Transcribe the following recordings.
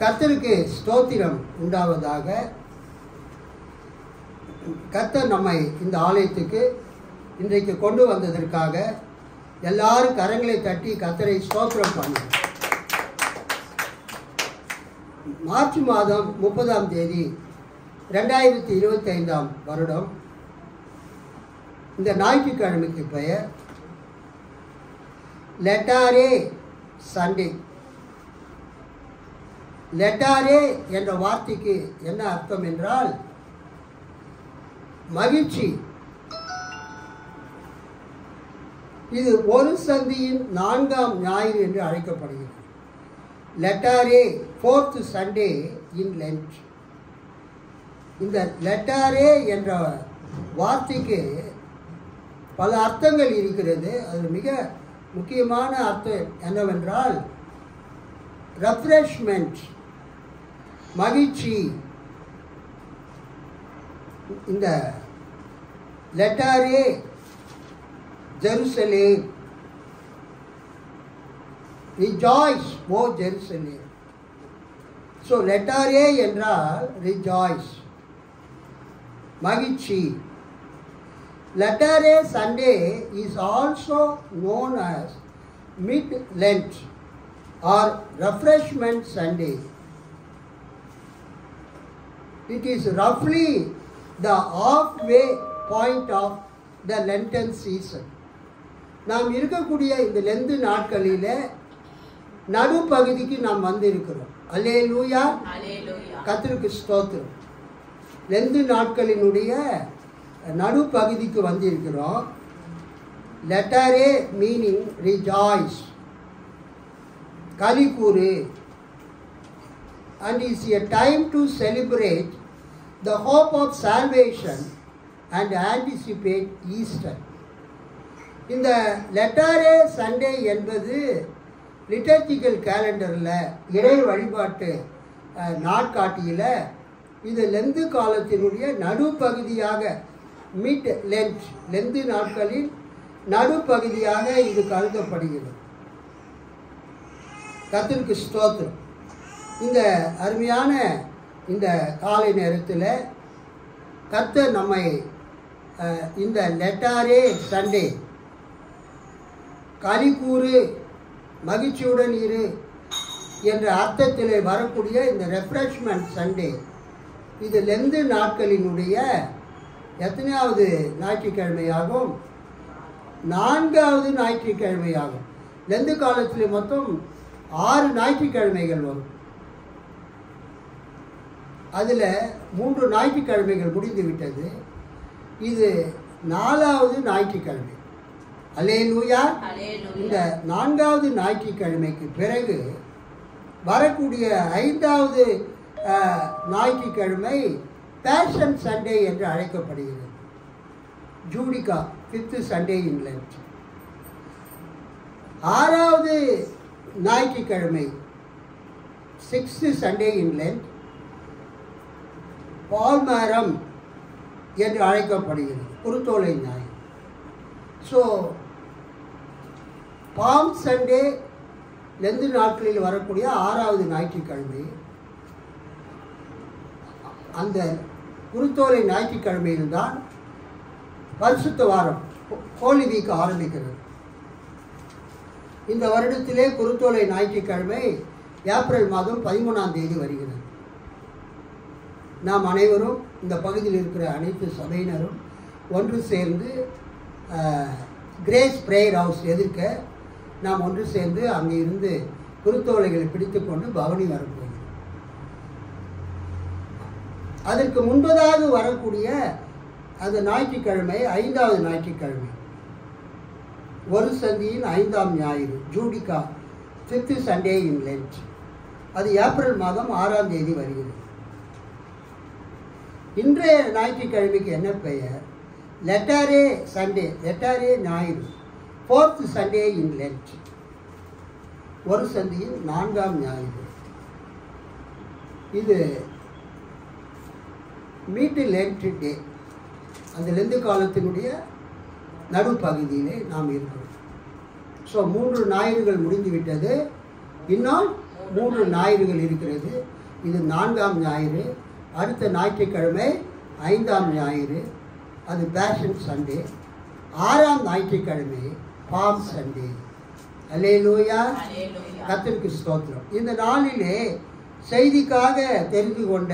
கர்த்தருக்கு ஸ்தோத்திரம் உண்டாவதாக. கர்த்தர் நம்மை இந்த ஆலயத்துக்கு இன்றைக்கு கொண்டு வந்ததற்காக எல்லாரும் கரங்களை தட்டி கர்த்தரை ஸ்தோத்திரம் பண்ணு. மார்ச் மாதம் 30ஆம் தேதி 2025ஆம் வருடம். இந்த ஞாயிற்றுக்கிழமைக்கு பெயர் லெட்டாரே சண்டே. லெட்டாரே என்ற வார்த்தைக்கு என்ன அர்த்தம் என்றால் மகிழ்ச்சி. இது ஒரு சந்தியின் 4ஆம் ஞாயிறு என்று அழைக்கப்படுகிறது. லெட்டாரே, 4th Sunday இன் லென்ட். இந்த லெட்டாரே என்ற வார்த்தைக்கு பல அர்த்தங்கள் இருக்கிறது. அது மிக முக்கியமான அர்த்தம் என்னவென்றால் ரெஃப்ரெஷ்மெண்ட், மகிழ்ச்சி. இந்த லெட்டாரே ஜெருசலேம், ரிஜாய்ஸ் ஓ ஜெருசலேம். ஸோ லெட்டாரே என்றால் ரிஜாய்ஸ், மகிழ்ச்சி. Latter-day Sunday is also known as Mid-Lent or Refreshment Sunday. It is roughly the halfway point of the Lenten season. நாம் இருக்கக்கூடிய இந்த லெந்து நாட்களில் நடுப்பகுதிக்கு நாம் வந்திருக்கிறோம். அல்லேலூயா, கர்த்தருக்கு ஸ்தோத்திரம். லெந்து நாட்களினுடைய நடுப்பகுதிக்கு வந்திருக்கிறோம். லெட்டாரே மீனிங் ரிஜாய்ஸ், கலிகூறு. and is a time to celebrate the hope of salvation and anticipate Easter. இந்த லெட்டாரே சண்டே என்பது லிட்டர்ஜிக்கல் கேலண்டரில், இறை வழிபாட்டு நாட்காட்டியில் இது லெந்து காலத்தினுடைய நடுப்பகுதியாக, மிட் லென்ட், லெந்து நாட்களில் நடுப்பகுதியாக இது கருதப்படுகிறது. கர்த்தருக்கு ஸ்தோத்திரம். இந்த அருமையான இந்த காலை நேரத்தில் கர்த்தர் நம்மை இந்த லெட்டாரே சண்டே, கலிகூறு, மகிழ்ச்சியுடன் இரு என்ற அர்த்தத்தில் வரக்கூடிய இந்த ரெஃப்ரெஷ்மெண்ட் சண்டே, இது லெந்து நாட்களினுடைய எத்தனையாவது ஞாயிற்றுக்கிழமையாகும்? 4வது ஞாயிற்றுக்கிழமையாகும். லெந்து காலத்தில் மொத்தம் 6 ஞாயிற்றுக்கிழமைகள் வரும். அதில் 3 ஞாயிற்றுக்கிழமைகள் முடிந்து விட்டது. இது 4வது ஞாயிற்றுக்கிழமை. அல்லேலூயா. இந்த 4வது ஞாயிற்றுக்கிழமைக்கு பிறகு வரக்கூடிய 5வது ஞாயிற்றுக்கிழமை பேஷன் சண்டே என்று அழைக்கப்படுகிறது. ஜூடிகா, 5th Sunday இன் லென்ட். 6வது ஞாயிற்றுக்கிழமை 6th Sunday இன் லென்ட் பால்மரம் என்று அழைக்கப்படுகிறது, குருத்தோலை ஞாயிறு. ஸோ பாம் சண்டே லெந்து நாட்களில் வரக்கூடிய 6வது ஞாயிற்றுக்கிழமை, அந்த குருத்தோலை ஞாயிற்றுக்கிழமையில்தான் பரிசுத்த வாரம், ஹோலி வீக் ஆரம்பிக்கிறது. இந்த வருடத்திலே குருத்தோலை ஞாயிற்றுக்கிழமை ஏப்ரல் மாதம் 13ஆம் தேதி வருகிறது. நாம் அனைவரும், இந்த பகுதியில் இருக்கிற அனைத்து சபையினரும் ஒன்று சேர்ந்து கிரேஸ் பிரேயர் ஹவுஸ் எதிர்க்க நாம் ஒன்று சேர்ந்து அங்கே இருந்து குருத்தோலைகளை பிடித்து கொண்டு பவனி வரப்போகிறோம். அதற்கு முன்பதாக வரக்கூடிய அந்த ஞாயிற்றுக்கிழமை 5வது ஞாயிற்றுக்கிழமை, ஒரு சந்தியின் 5ஆம் ஞாயிறு, ஜூடிகா, 5th Sunday இன் லென்ட். அது ஏப்ரல் மாதம் 6ஆம் தேதி வருகிறது. இன்றைய ஞாயிற்றுக்கிழமைக்கு என்ன பெயர்? லெட்டாரே சண்டே, லெட்டாரே ஞாயிறு, 4th Sunday இன் லென்ட், ஒரு சந்தியின் 4ஆம் ஞாயிறு. இது மீட் லென்ட் டே. அந்த லெந்து காலத்தினுடைய நடுப்பகுதியிலே நாம் இருக்கிறோம். ஸோ 3 ஞாயிறுகள் முடிந்து விட்டது. இன்னும் 3 ஞாயிறுகள் இருக்கிறது. இது 4ஆம் ஞாயிறு. அடுத்த ஞாயிற்றுக்கிழமை 5ஆம் ஞாயிறு, அது பேஷன் சண்டே. 6ஆம் ஞாயிற்றுக்கிழமை பாம் சண்டே. அல்லேலூயா, கர்த்தருக்கு ஸ்தோத்திரம். இந்த நாளிலே செய்திக்காக தெரிந்து கொண்ட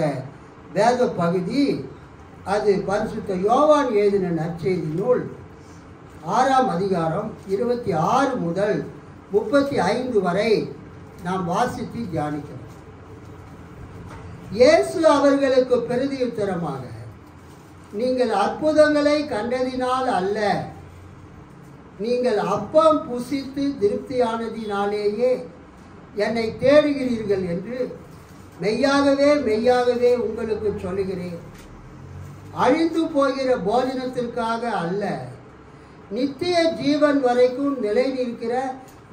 வேத பகுதி, அது பரிசுத்த யோவான் எழுதின நற்செய்தி நூல் 6ஆம் அதிகாரம் 26 முதல் 35 வரை நாம் வாசித்து தியானிக்கிறோம். இயேசு அவர்களுக்கு பிரதியுத்தரமாக, நீங்கள் அற்புதங்களை கண்டதினால் அல்ல, நீங்கள் அப்பம் புசித்து திருப்தியானதினாலேயே என்னை தேடுகிறீர்கள் என்று மெய்யாகவே மெய்யாகவே உங்களுக்கு சொல்லுகிறேன். அழிந்து போகிற போஜனத்திற்காக அல்ல, நித்திய ஜீவன் வரைக்கும் நிலை நிற்கிற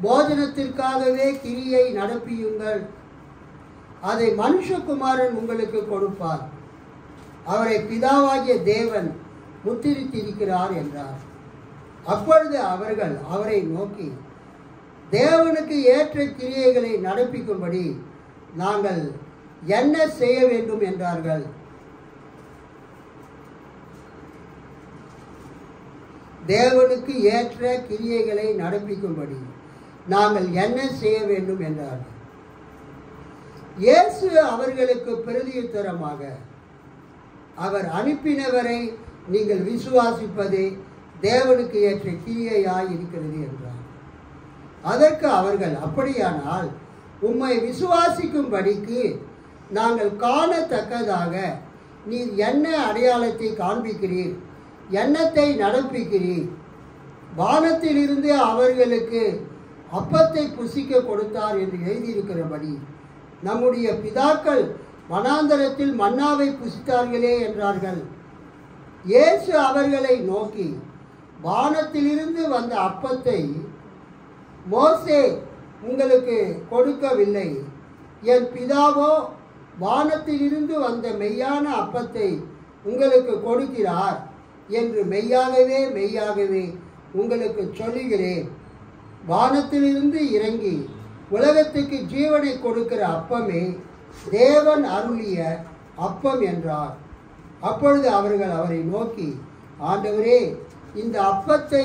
போஜனத்திற்காகவே கிரியை நடப்பியுங்கள். அதை மனுஷகுமாரன் உங்களுக்கு கொடுப்பார். அவரை பிதாவாகிய தேவன் முத்திரித்திருக்கிறார் என்றார். அப்பொழுது அவர்கள் அவரை நோக்கி, தேவனுக்கு ஏற்ற கிரியைகளை நடப்பிக்கும்படி நாங்கள் என்ன செய்ய வேண்டும் என்றார்கள். தேவனுக்கு ஏற்ற கிரியைகளை நடப்பிக்கும்படி நாங்கள் என்ன செய்ய வேண்டும் என்றார்கள். இயேசு அவர்களுக்கு பிரதியுத்தரமாக, அவர் அனுப்பினவரை நீங்கள் விசுவாசிப்பதே தேவனுக்கு ஏற்ற கிரியையாய் இருக்கிறது என்றார். அதற்கு அவர்கள், அப்படியானால் உம்மை விசுவாசிக்கும்படிக்கு நாங்கள் காணத்தக்கதாக நீர் என்ன அடையாளத்தை காண்பிக்கிறீர், எண்ணத்தை நடப்பிக்கிறீர்? வானத்திலிருந்து அவர்களுக்கு அப்பத்தை புசிக்க கொடுத்தார் என்று எழுதியிருக்கிறபடி நம்முடைய பிதாக்கள் வனாந்தரத்தில் மன்னாவை புசித்தார்களே என்றார்கள். இயேசு அவர்களை நோக்கி, வானத்திலிருந்து வந்த அப்பத்தை மோசே உங்களுக்கு கொடுக்கவில்லை, என் பிதாவோ வானத்திலிருந்து வந்த மெய்யான அப்பத்தை உங்களுக்கு கொடுக்கிறார் என்று மெய்யாகவே மெய்யாகவே உங்களுக்கு சொல்லுகிறேன். வானத்திலிருந்து இறங்கி உலகத்துக்கு ஜீவனை கொடுக்கிற அப்பமே தேவன் அருளிய அப்பம் என்றார். அப்பொழுது அவர்கள் அவரை நோக்கி, ஆண்டவரே, இந்த அப்பத்தை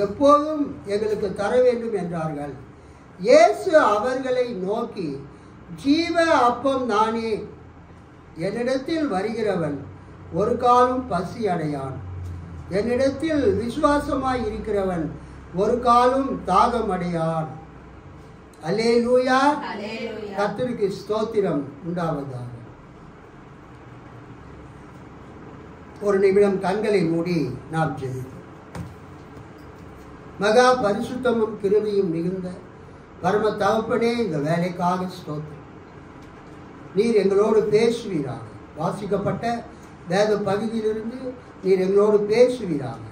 எப்போதும் எங்களுக்கு தர வேண்டும் என்றார்கள். இயேசு அவர்களை நோக்கி, ஜீவ அப்பம் நானே, என்னிடத்தில் வருகிறவன் ஒரு காலும் பசி அடையான், என்னிடத்தில் விசுவாசமாய் இருக்கிறவன் ஒரு காலும் தாகம் அடையான். அல்லேலூயா, கர்த்தருக்கு ஸ்தோத்திரம் உண்டாவதாக. ஒரு நிமிடம் கண்களை மூடி நாம் ஜெபிப்போம். மகா பரிசுத்தமும் கிருபையும் மிகுந்த பரம தகப்பனே, இந்த வேலைக்காக ஸ்தோத்திரம். நீர் எங்களோடு பேசுவீராக. வாசிக்கப்பட்ட வேத பகுதியிலிருந்து நீர் எங்களோடு பேசுவீராக.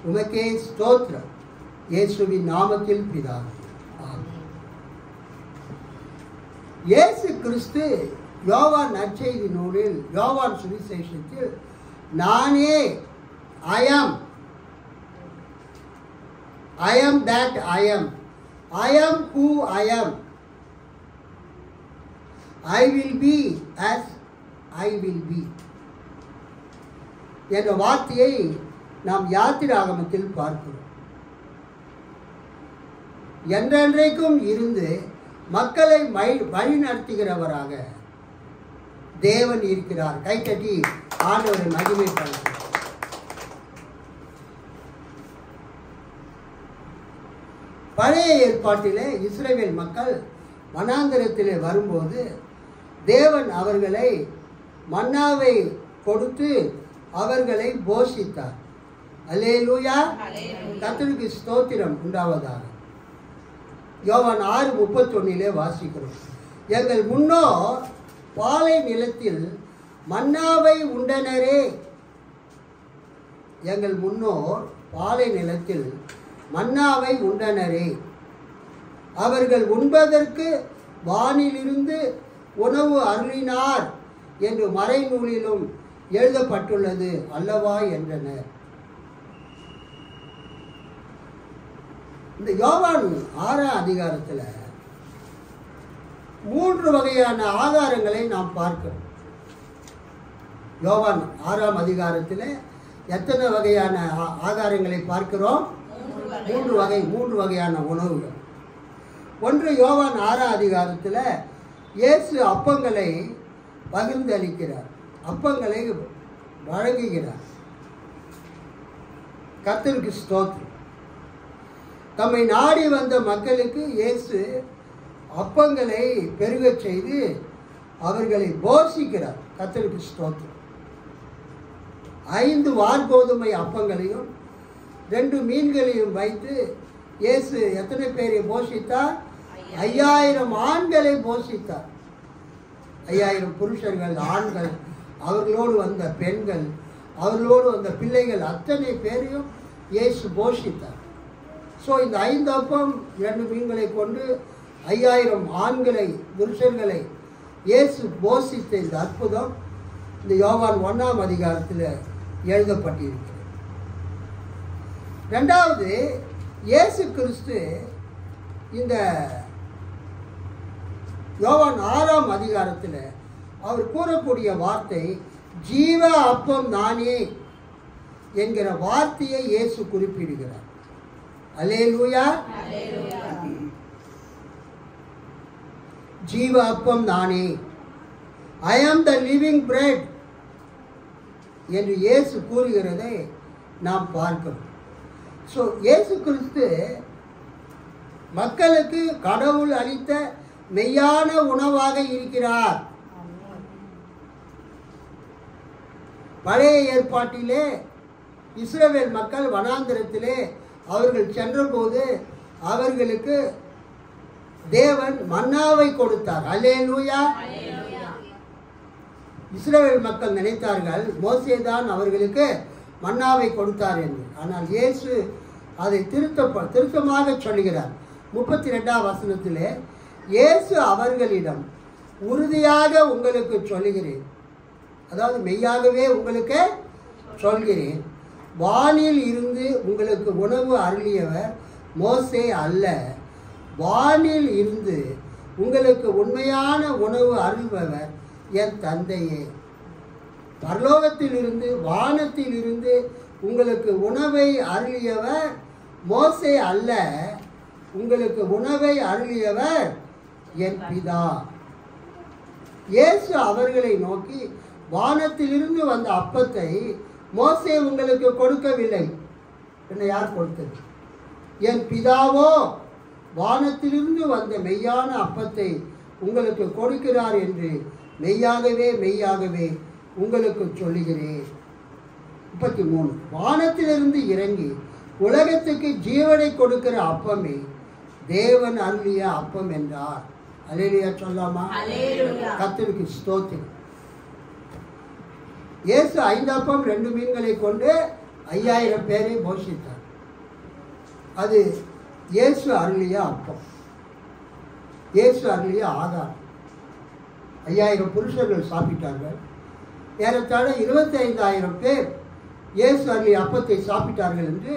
உமக்கே ஸ்தோத்திரம். இயேசுவின் நாமத்தில் பிதாவே, ஆமென். இயேசு கிறிஸ்து யோவான் நற்செய்தி நூலில், யோவான் சுவிசேஷத்தில், நானே I am that I am who I am, I will be as I will be என்ற வார்த்தையை நாம் யாத்திராகமத்தில் பார்க்கிறோம். என்றென்றைக்கும் இருந்து மக்களை வழி நடத்துகிறவராக தேவன் இருக்கிறார். கைத்தட்டி ஆண்டவரை மகிமைப்படுத்துகிறார். பழைய ஏற்பாட்டிலே இஸ்ரவேல் மக்கள் வனாந்தரத்திலே வரும்போது தேவன் அவர்களை மன்னாவை கொடுத்து அவர்களை போஷித்தார். அல்லேலூயா, கர்த்தருக்கு ஸ்தோத்திரம் உண்டாவதாக. யோவான் 6:31 வாசிக்கிறோம். எங்கள் முன்னோர் பாலை நிலத்தில் மன்னாவை உண்டனரே, எங்கள் முன்னோர் பாலை நிலத்தில் மன்னாவை உண்டனரே, அவர்கள் உண்பதற்கு வானிலிருந்து உணவு அருளினார் என்று மறைநூலிலும் எழுதப்பட்டுள்ளது அல்லவா என்றனர். இந்த யோவான் 6ஆம் அதிகாரத்தில் 3 வகையான ஆதாரங்களை நாம் பார்க்கிறோம். யோவான் 6ஆம் அதிகாரத்தில் எத்தனை வகையான ஆதாரங்களை பார்க்கிறோம்? 3 வகையான உணவுகள். ஒன்று, யோவான் 6ஆம் அதிகாரத்தில் இயேசு அப்பங்களை பகிர்ந்தளிக்கிறார், அப்பங்களை வழங்குகிறார். கர்த்தருக்கு ஸ்தோத்திரம். தம்மை நாடி வந்த மக்களுக்கு இயேசு அப்பங்களை பெருகச் செய்து அவர்களை போஷிக்கிறார். கர்த்தருக்கு ஸ்தோத்திரம். 5 வார்கோதுமை அப்பங்களையும் 2 மீன்களையும் வைத்து இயேசு எத்தனை பேரை போஷித்தார்? 5000 ஆண்களை போஷித்தார். 5000 புருஷர்கள், ஆண்கள், அவர்களோடு வந்த பெண்கள், அவர்களோடு வந்த பிள்ளைகள், அத்தனை பேரையும் இயேசு போஷித்தார். ஸோ இந்த 5 அப்பம் 2 மீன்களை கொண்டு 5000 ஆண்களை, புருஷர்களை இயேசு போஷித்த இந்த அற்புதம் இந்த யோவான் 1ஆம் அதிகாரத்தில் எழுதப்பட்டிருக்கிறது. 2வது, இயேசு கிறிஸ்து இந்த யோவான் 6ஆம் அதிகாரத்தில் அவர் கூறக்கூடிய வார்த்தை ஜீவ அப்பம் நானே என்கிற வார்த்தையை இயேசு குறிப்பிடுகிறார். அல்லேலூயா. ஜீவ அப்பம் நானே, ஐ ஆம் த லிவிங் பிரெட் என்று இயேசு கூறுகிறதை நாம் பார்க்கிறோம். ஸோ இயேசு கிறிஸ்து மக்களுக்கு கடவுள் அளித்த மெய்யான உணவாக இருக்கிறார். பழைய ஏற்பாட்டிலே இஸ்ரவேல் மக்கள் வனாந்திரத்திலே அவர்கள் சென்றபோது அவர்களுக்கு தேவன் மன்னாவை கொடுத்தார். அல்லேலூயா. இஸ்ரவேல் மக்கள் நினைத்தார்கள் மோசே தான் அவர்களுக்கு மன்னாவை கொடுத்தார் என்று. ஆனால் இயேசு அதை திருத்தமாக சொல்லுகிறார். 32ஆம் வசனத்திலே இயேசு அவர்களிடம் உறுதியாக உங்களுக்கு சொல்லுகிறேன், அதாவது மெய்யாகவே உங்களுக்கு சொல்கிறேன், வானில் இருந்து உங்களுக்கு உணவு அருளியவர் மோசே அல்ல, வானில் இருந்து உங்களுக்கு உண்மையான உணவு அருள்பவர் என் தந்தையே. பரலோகத்தில் இருந்து, வானத்தில் இருந்து உங்களுக்கு உணவை அருளியவர் மோசே அல்ல, உங்களுக்கு உணவை அருளியவர் என் பிதா. இயேசு அவர்களை நோக்கி, வானத்திலிருந்து வந்த அப்பத்தை மோசே உங்களுக்கு கொடுக்கவில்லை. என்ன யார் கொடுத்தது? என் பிதாவோ வானத்திலிருந்து வந்த மெய்யான அப்பத்தை உங்களுக்கு கொடுக்கிறார் என்று மெய்யாகவே மெய்யாகவே உங்களுக்கு சொல்லுகிறேன். 33, வானத்திலிருந்து இறங்கி உலகத்துக்கு ஜீவனை கொடுக்கிற அப்பமே தேவன் அருளிய அப்பம் என்றார். அல்லேலூயா சொல்லாமா? கர்த்தருக்கு ஸ்தோத்திரம். இயேசு 5 அப்பம் 2 மீன்களை கொண்டு 5000 பேரை போஷித்தார். அது இயேசு அருளிய அப்பம், இயேசு அருளிய ஆதாரம். 5000 புருஷர்கள் சாப்பிட்டார்கள். ஏறத்தாழ 25000 பேர் இயேசு அருளிய அப்பத்தை சாப்பிட்டார்கள் என்று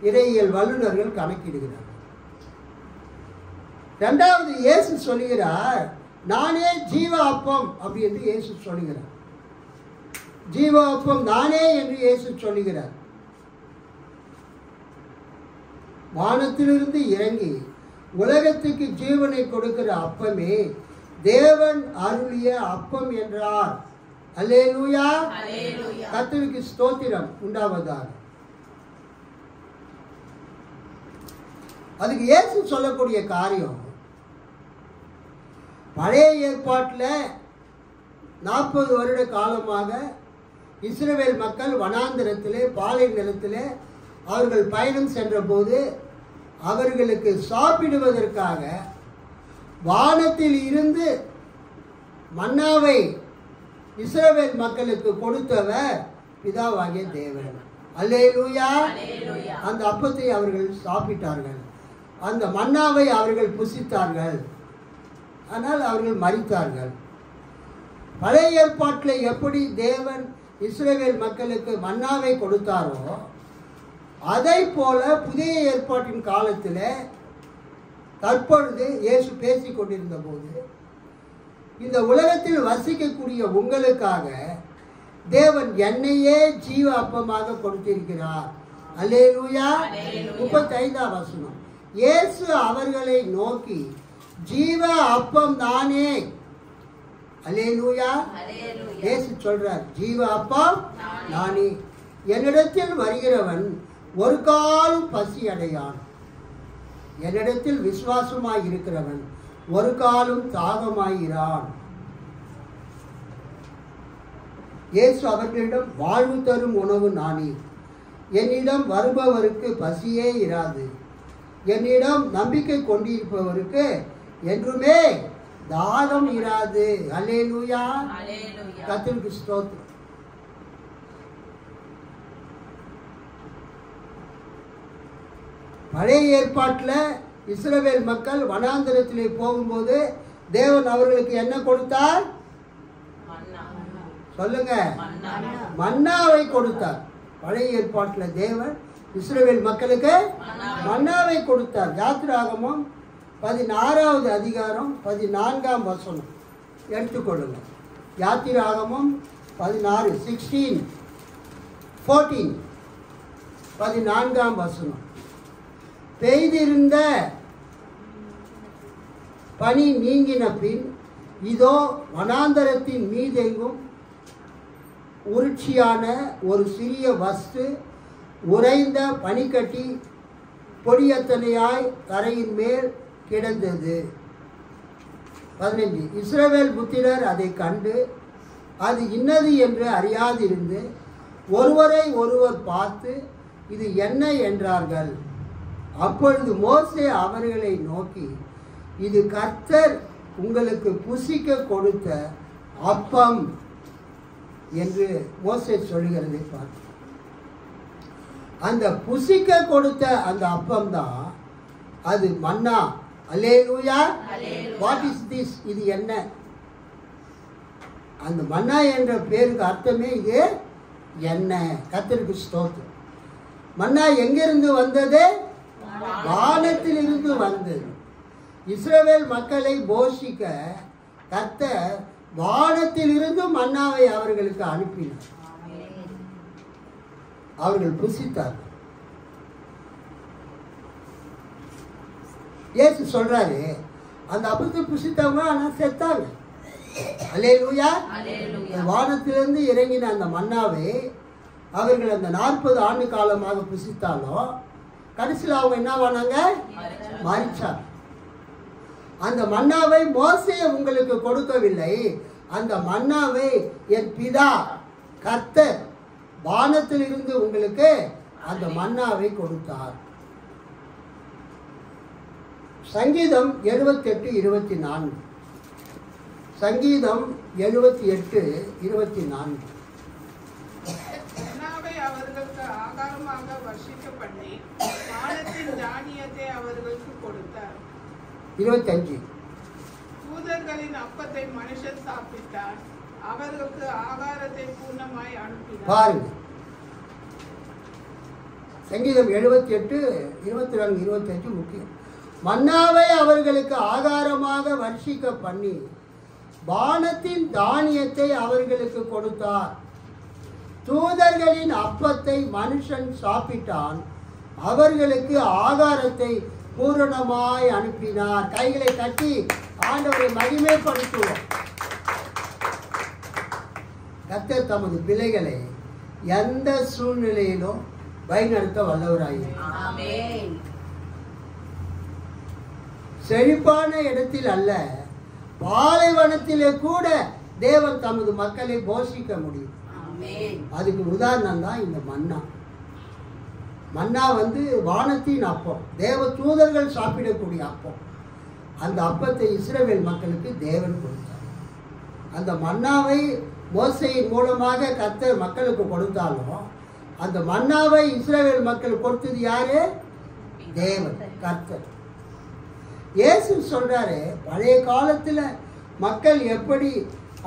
இறையியல் வல்லுநர்கள் கணக்கிடுகிறார்கள். 2வது, இயேசு சொல்லுகிறார் நானே ஜீவ அப்பம் அப்படி என்று இயேசு சொல்லுகிறார். ஜீவ அப்பம் நானே என்று இயேசு சொல்லுகிறார். வானத்திலிருந்து இறங்கி உலகத்துக்கு ஜீவனை கொடுக்கிற அப்பமே தேவன் அருளிய அப்பம் என்றார். அல்லேலூயா. கர்த்தருக்கு ஸ்தோத்திரம் உண்டாவதாக. அதுக்கு இயேசு சொல்லக்கூடிய காரியம், பழைய ஏற்பாட்டில் 40 வருட காலமாக இஸ்ரவேல் மக்கள் வனாந்திரத்திலே பாலை நிலத்திலே அவர்கள் பயணம் சென்ற போது அவர்களுக்கு சாப்பிடுவதற்காக வானத்தில் இருந்து மன்னாவை இஸ்ரவேல் மக்களுக்கு கொடுத்தவர் பிதாவாகிய தேவன். அல்லேலூயா. அந்த அப்பத்தை அவர்கள் சாப்பிட்டார்கள், அந்த மன்னாவை அவர்கள் புசித்தார்கள், ஆனால் அவர்கள் மரித்தார்கள். பழைய ஏற்பாட்டில் எப்படி தேவன் இஸ்ரவேல் மக்களுக்கு மன்னாவை கொடுத்தாரோ அதை போல புதிய ஏற்பாட்டின் காலத்தில் தற்பொழுது இயேசு பேசி கொண்டிருந்த போது இந்த உலகத்தில் வசிக்கக்கூடிய உங்களுக்காக தேவன் என்னையே ஜீவ அப்பமாக கொடுத்திருக்கிறார். அல்லேலூயா. 35ஆம் வசனம். இயேசு அவர்களை நோக்கி, ஜீவ அப்பம் தானே. அல்லேலூயா. இயேசு சொல்றார், ஜீவ அப்பம் நானே. என்னிடத்தில் வருகிறவன் ஒரு காலம் பசி அடையான். என்னிடத்தில் விசுவாசமாய் இருக்கிறவன் ஒரு காலம் தாகமாயிரான். இயேசு அவர்களிடம், வாழ்வு தரும் உணவு நானே. என்னிடம் வருபவருக்கு பசியே இராது. என்னிடம் நம்பிக்கை கொண்டிருப்பவருக்கு என்றுமே தாகம் இராது. அல்லேலூயா. கர்த்தருக்கு ஸ்தோத்திரம். பழைய ஏற்பாட்டில் இஸ்ரவேல் மக்கள் வனாந்தரத்திலே போகும்போது தேவன் அவர்களுக்கு என்ன கொடுத்தார்? சொல்லுங்க. மன்னாவை கொடுத்தார். பழைய ஏற்பாட்டில் தேவன் இஸ்ரவேல் மக்களுக்கு மன்னாவை கொடுத்தார். யாத்திராகமம் 16வது அதிகாரம் 14ஆம் வசனம் எடுத்துக்கொள்ளுங்க. யாத்திராகமம் 16 16 14 14ஆம் வசனம். பெய்திருந்த பனி நீங்கின பின் இதோ வனாந்தரத்தின் மீதெங்கும் உருட்சியான ஒரு சிறிய வஸ்து உறைந்த பனிக்கட்டி பொடியத்தனையாய் தரையின் மேல் கிடந்தது. 15. இஸ்ரவேல் புத்திரர் அதை கண்டு அது இன்னது என்று அறியாதிருந்து ஒருவரை ஒருவர் பார்த்து இது என்ன என்றார்கள். அப்பொழுது மோசே அவர்களை நோக்கி, இது கர்த்தர் உங்களுக்கு புசிக்க கொடுத்த அப்பம் என்று மோசே சொல்கிறதை பார்த்து, அந்த புசிக்க கொடுத்த அந்த அப்பம் தான் அது மன்னா. அல்லேலூயா. What is this? இது என்ன? அந்த மன்னா என்ற பேருக்கு அர்த்தமே இது என்ன. கர்த்தருக்கு ஸ்தோத்திரம். மன்னா எங்கிருந்து வந்தது? வானத்திலிருந்து வந்தது. இஸ்ரவேல் மக்களை போஷிக்க கர்த்தர் வானத்திலிருந்து மன்னாவை அவர்களுக்கு அனுப்பினார். அவர்கள் புசித்தார். இயேசு சொல்றாரு, அந்த அப்பத்தை புசித்தவங்க ஆனா செத்தாங்க. அல்லேலூயா. வானத்திலிருந்து இறங்கின அந்த மன்னாவை அவர்கள் அந்த 40 ஆண்டு காலமாக புசித்தாலும் கடைசியில் அவங்க என்ன பண்ணாங்க? மரிச்சார். அந்த மன்னாவை மோசே உங்களுக்கு கொடுக்கவில்லை. அந்த மன்னாவை என் பிதா கர்த்தர் வானத்திலிருந்து உங்களுக்கு அந்த மன்னாவை கொடுத்தார். சங்கீதம் 78:24. சங்கீதம் 78:24. அவர்களுக்கு ஆகாரமாக வர்ஷிக்க பண்ணி வானத்தின் தானியத்தை அவர்களுக்கு கொடுத்தார். 25. தூதர்களின் அப்பத்தை மனுஷன் சாப்பிட்டார். அவர்களுக்கு ஆகாரத்தை பூர்ணமாய் அனுப்பினார். பாருங்க, சங்கீதம் 78:24-25 முக்கியம். மன்னாவை அவர்களுக்கு ஆகாரமாக வர்ஷிக்க பண்ணி வானத்தின் தானியத்தை அவர்களுக்கு கொடுத்தார். தூதர்களின் அப்பத்தை மனுஷன் சாப்பிட்டான். அவர்களுக்கு ஆகாரத்தை பூரணமாய் அனுப்பினார். கைகளை தட்டி ஆண்டவரை மகிமைப்படுத்துவோம். கர்த்தர் தமது பிள்ளைகளை எந்த சூழ்நிலையிலும் வழிநடத்த வல்லவராயிருக்கிறார். செழிப்பான இடத்தில் அல்ல, பாலைவனத்திலே கூட தேவன் தமது மக்களை போஷிக்க முடியும். அதுக்கு உதாரணம் தான் இந்த மன்னா. மன்னா வானத்தின் அப்பம், தேவ தூதர்கள் சாப்பிடக்கூடிய அப்பம். அந்த அப்பத்தை இஸ்ரவேல் மக்களுக்கு தேவன் கொடுத்தார். அந்த மன்னாவை மோசையின் மூலமாக கர்த்தர் மக்களுக்கு கொடுத்தாலும் அந்த மன்னாவை இஸ்ரவேல் மக்கள் கொடுத்தது யாரு? தேவன், கர்த்தர். இயேசு சொல்றாரு, பழைய காலத்துல மக்கள் எப்படி